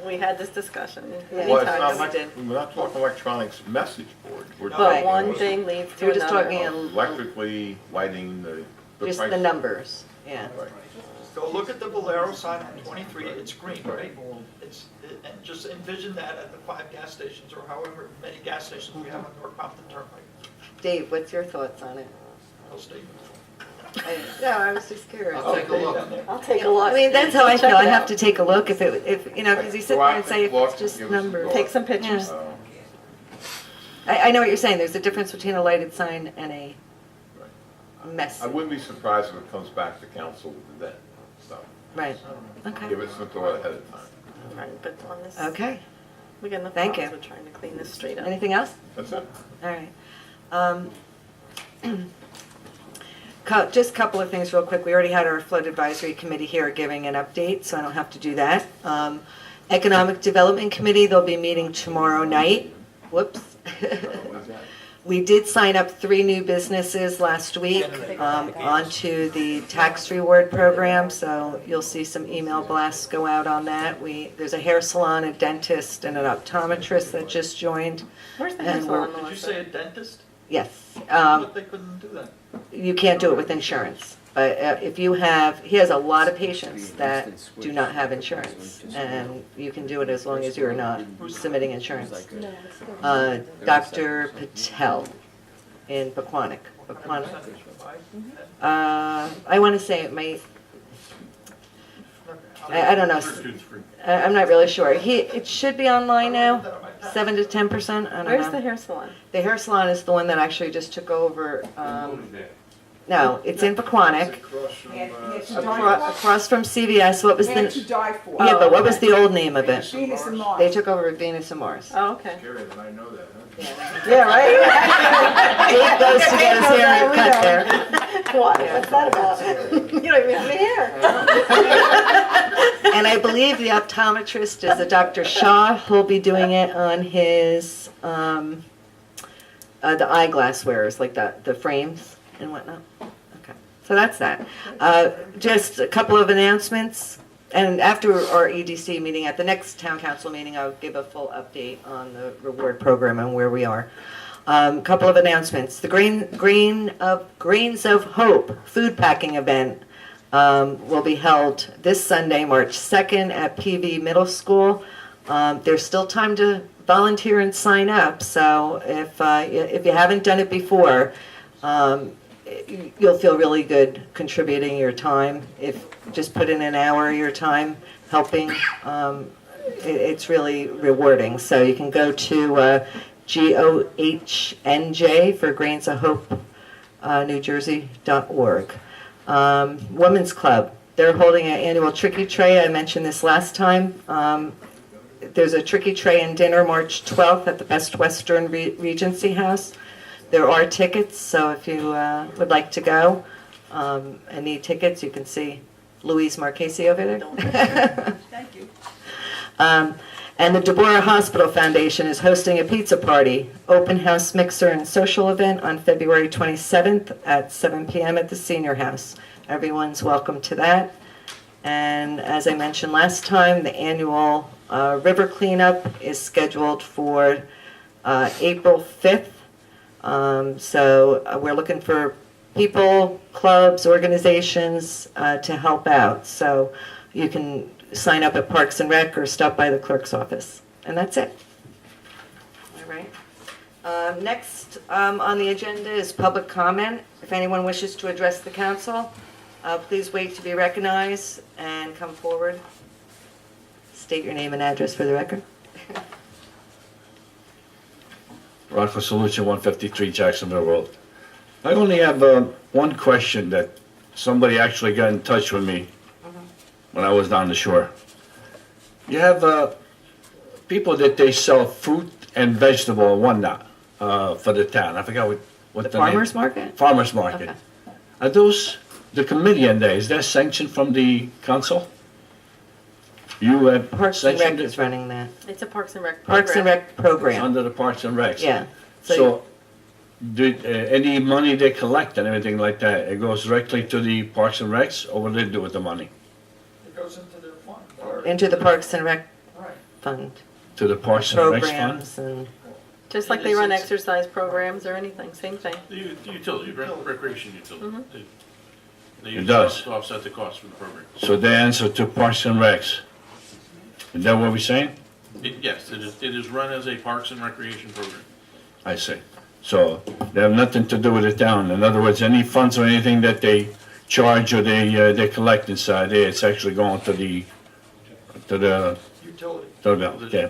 We had this discussion many Well, it's not times. like, we're not talking electronics message board. We're No. But talking one thing leads to We're just another. talking electrically lighting the just price. the numbers, yeah. Right. Go look at the Valero sign on 23, it's green, right? And just envision that at the 5 gas stations, or however many gas stations we have on Northampton Turnpike. Dave, what's your thoughts on it? I'll stay. No, I was just curious. I'll take a look. I'll take a look. I mean, that's how I Check feel. I it have out. to take a look if because you sit there and say if Look, it's just give us a numbers. thought. Take some pictures. I know what you're saying. There's a difference between a lighted sign and a I message. wouldn't be surprised if it comes back to council with that stuff. Right. Okay. Give it some thought ahead of time. Right, but on this, Okay. we got enough Thank problems you. with trying to clean this straight up. Anything else? That's it. All right. Just a couple of things real quick. We already had our flood advisory committee here giving an update, so I don't have to do that. Economic Development Committee, they'll be meeting tomorrow night. Whoops. We did sign up 3 new businesses last week onto the tax reward program, so you'll see some email blasts go out on that. There's a hair salon, a dentist, and an optometrist that just joined. Where's the And hair salon, Did you Melissa? say a dentist? Yes. But they couldn't do that. You can't do it with insurance, but if you have, he has a lot of patients that do not have insurance, and you can do it as long as you're not submitting insurance. Dr. Patel in Pequannock. I want to say it might, I don't know. I'm not really sure. It should be online now, 7 to 10%, I don't know. Where's the hair salon? The hair salon is the one that actually just took over No, it's in Pequannock, across from CVS. What was Had the, to die for. yeah, but what was the old name of it? Venus and They Mars. took over Venus and Mars. Oh, okay. Scary that I know that, huh? Yeah, right? Dave goes to get his hair cut there. What? What's that about? You don't even have any hair. And I believe the optometrist is a Dr. Shaw. He'll be doing it on his, the eyeglass wearers, like the frames and whatnot. Okay, so that's that. Just a couple of announcements. And after our EDC meeting, at the next town council meeting, I'll give a full update on the reward program and where we are. Couple of announcements. The Grains of Hope food packing event will be held this Sunday, March 2nd at PV Middle School. There's still time to volunteer and sign up, so if you haven't done it before, you'll feel really good contributing your time. If just put in an hour of your time helping, it's really rewarding. So you can go to GOHNJ for Grains of Hope, NewJersey.org. Women's Club, they're holding an annual Tricky Tray. I mentioned this last time. There's a Tricky Tray and dinner March 12th at the Best Western Regency House. There are tickets, so if you would like to go and need tickets, you can see Louise Marchese over there. Thank you. And the Deborah Hospital Foundation is hosting a pizza party, open house mixer and social event on February 27th at 7 p.m. at the Senior House. Everyone's welcome to that. And as I mentioned last time, the annual river cleanup is scheduled for April 5th. So we're looking for people, clubs, organizations to help out. So you can sign up at Parks and Rec or stop by the clerk's office. And that's it. All right. Next on the agenda is public comment. If anyone wishes to address the council, please wait to be recognized and come forward. State your name and address for the record. Rocco Salucci, 153 Jacksonville Road. I only have one question that somebody actually got in touch with me when I was down the shore. You have people that they sell fruit and vegetable and whatnot for the town. I forgot what the name. Farmers market? Farmers market. Okay. Are those the committee in there? Is that sanctioned from the council? You have Parks and Rec sanctioned is it running that. It's a Parks and Rec program. Parks and Rec program. under the Parks and Recs? Yeah. So, do any money they collect and everything like that, it goes directly to the Parks and Recs, or what do they do with the money? It goes into their fund. Into the Parks and Rec fund. To the Parks and Recs fund? Programs and, Just like they run exercise programs or anything, same thing. The utility, recreation utility. They It use does. to offset the cost for the program. So they answer to Parks and Recs. Is that what we're saying? Yes, it is run as a parks and recreation program. I see. So they have nothing to do with the town. In other words, any funds or anything that they charge or they collect inside there, it's actually going to the Utility. yeah.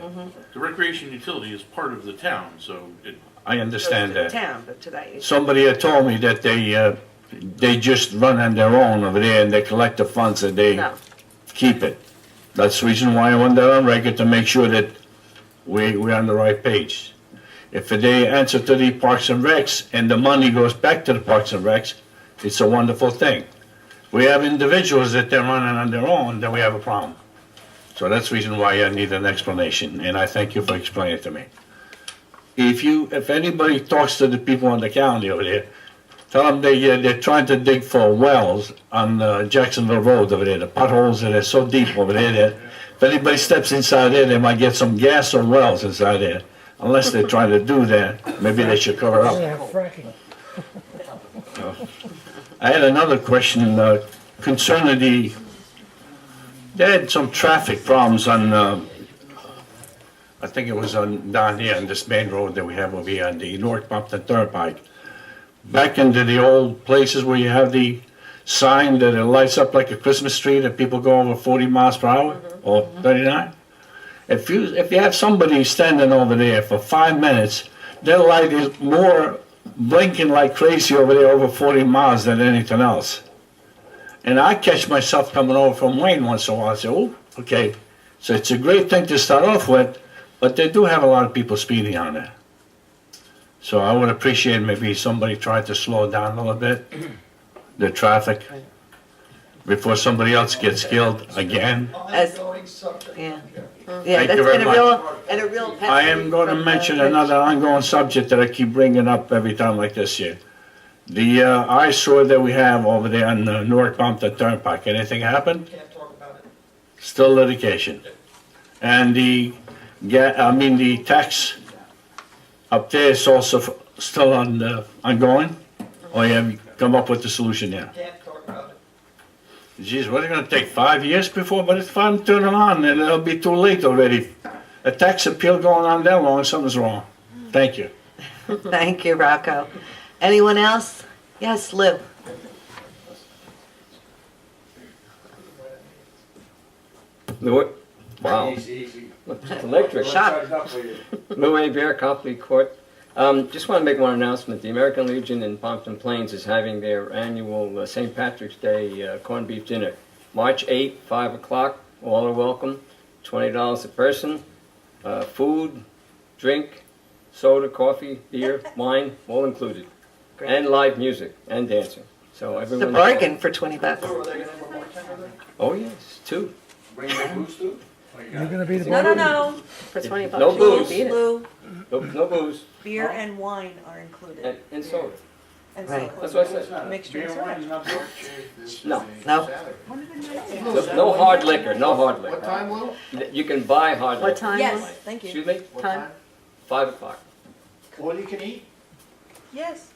The recreation utility is part of the town, so it, I understand goes to the that. town, but to that. Somebody had told me that they just run on their own over there and they collect the funds and they No. keep it. That's the reason why I went there on record to make sure that we're on the right page. If they answer to the Parks and Recs and the money goes back to the Parks and Recs, it's a wonderful thing. We have individuals that they're running on their own, then we have a problem. So that's the reason why I need an explanation, and I thank you for explaining it to me. If anybody talks to the people in the county over there, tell them they're trying to dig for wells on Jacksonville Road over there. The potholes that are so deep over there that if anybody steps inside there, they might get some gas or wells inside there. Unless they're trying to do that, maybe they should cover up. I had another question concerning they had some traffic problems on, I think it was down here on this main road that we have over here on the North Bumpton Turnpike. Back into the old places where you have the sign that it lights up like a Christmas tree that people go over 40 miles per hour or 39. If you have somebody standing over there for 5 minutes, their light is more blinking like crazy over there over 40 miles than anything else. And I catch myself coming over from Wayne once in a while. I say, oh, okay. So it's a great thing to start off with, but they do have a lot of people speeding on there. So I would appreciate maybe somebody tried to slow down a little bit, the traffic, before somebody else gets killed again. As, yeah. Yeah, Thank that's you very been a much. real pet I peeve am going to from, mention Rich. another ongoing subject that I keep bringing up every time like this here. The eyesore that we have over there on the Newark Bumpton Turnpike, anything happened? Still litigation. And the tax up there is also still ongoing? Or you have come up with the solution yet? Geez, what, are going to take 5 years before? By the time I turn it on, and it'll be too late already. A tax appeal going on that long, something's wrong. Thank you. Thank you, Rocco. Anyone else? Yes, Lou. Wow. It's electric. Shot. Louis Bear, Copley Court. Just want to make one announcement. The American Legion in Pompton Plains is having their annual St. Patrick's Day corned beef dinner. March 8, 5 o'clock. All are welcome. $20 a person. Food, drink, soda, coffee, beer, wine, all included. Great. And live music and dancing. So It's a everyone. bargain for $20. Oh yes, 2. Bring the booze too? You're gonna be the No, no, no. For 20 bucks. No you can booze. beat it. Lou, No booze beer and wine are included. and soda. And Right. so That's what I said. mixed drinks are right. No. No? No hard liquor, no hard liquor. What time, Lou? You can buy hard liquor. What time? Yes, was thank you. Excuse me? What Time? 5 o'clock. All you can eat? Yes.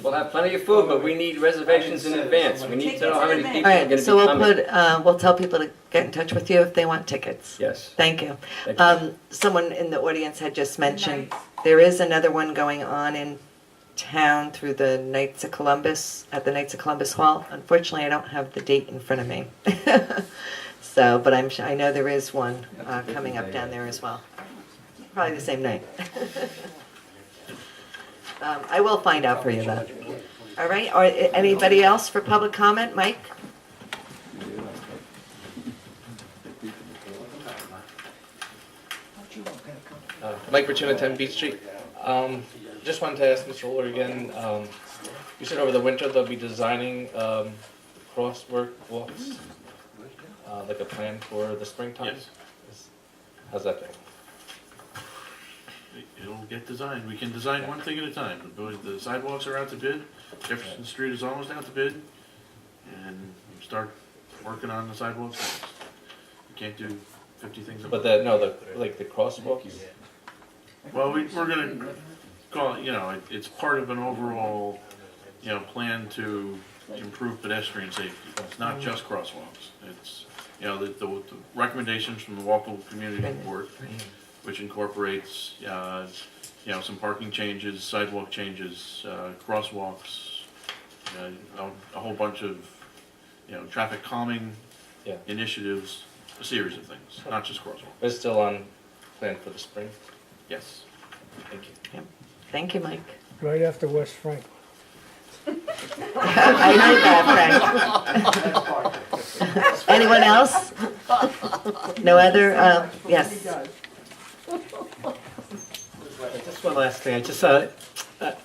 We'll have plenty of food, but we need reservations in advance. We need to know how many people All are gonna right, be so coming. we'll tell people to get in touch with you if they want tickets. Yes. Thank you. Thank you. Someone in the audience had just mentioned, there is another one going on in town through the Knights of Columbus, at the Knights of Columbus Hall. Unfortunately, I don't have the date in front of me. So, but I know there is one coming up down there as well. Probably the same night. I will find out for you though. All right, or anybody else for public comment? Mike? Mike Bertuna, 10 Beach Street. Just wanted to ask Mr. Fuller again, you said over the winter they'll be designing crosswalk walks, like a plan for the springtime? Yes. How's that going? It'll get designed. We can design one thing at a time. The sidewalks are out to bid. Jefferson Street is almost out to bid. And we start working on the sidewalks next. You can't do 50 things at But once. like the crosswalks? Well, we're gonna call it, it's part of an overall, plan to improve pedestrian safety. It's not just crosswalks. It's, the recommendations from the Walpole Community Report, which incorporates, some parking changes, sidewalk changes, crosswalks, a whole bunch of, traffic calming Yeah. initiatives, a series of things, not just crosswalks. It's still on plan for the spring? Yes. Thank you. Thank you, Mike. Right after West Franklin. I heard that, Frank. Anyone else? No other, yes. Just one last thing.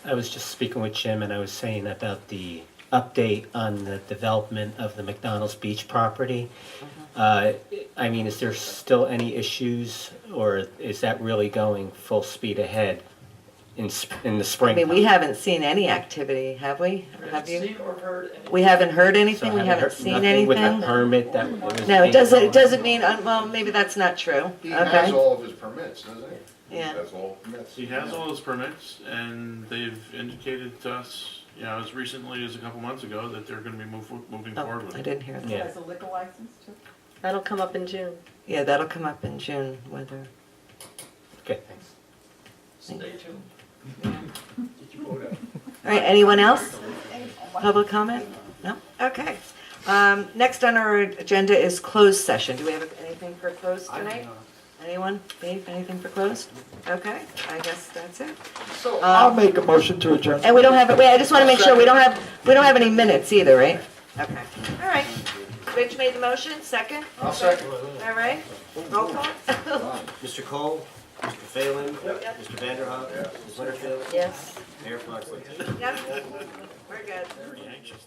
I was just speaking with Jim and I was saying about the update on the development of the McDonald's Beach property. Is there still any issues or is that really going full speed ahead in the I spring? mean, we haven't seen any activity, have we? Have you? We haven't heard anything, we haven't seen anything? With the permit that was. No, it being- doesn't mean, well, maybe that's not true. He has Okay, all of his permits, doesn't he? yeah. That's all. He has all his permits, and they've indicated to us, as recently as a couple months ago, that they're gonna be moving Oh, forward with I it. didn't hear that. Yeah. Has a liquor license too? That'll come up in June. Yeah, that'll come up in June, whether. Okay, thanks. Stay tuned. All right, anyone else? Public comment? No? Okay. Next on our agenda is closed session. Do we have anything for closed tonight? Anyone? Dave, anything for closed? Okay, I guess that's it. So I'll make a motion to adjourn. And we don't have, wait, I just want to make sure, we don't have any minutes either, right? Okay, all right. Rich made the motion, second? I'll second. All right, roll call? Mr. Cole? Mr. Phelan? Mr. Vanderhoff? Ms. Winterfield? Yes. Mayor Foxley? Yep, we're good. Very anxious.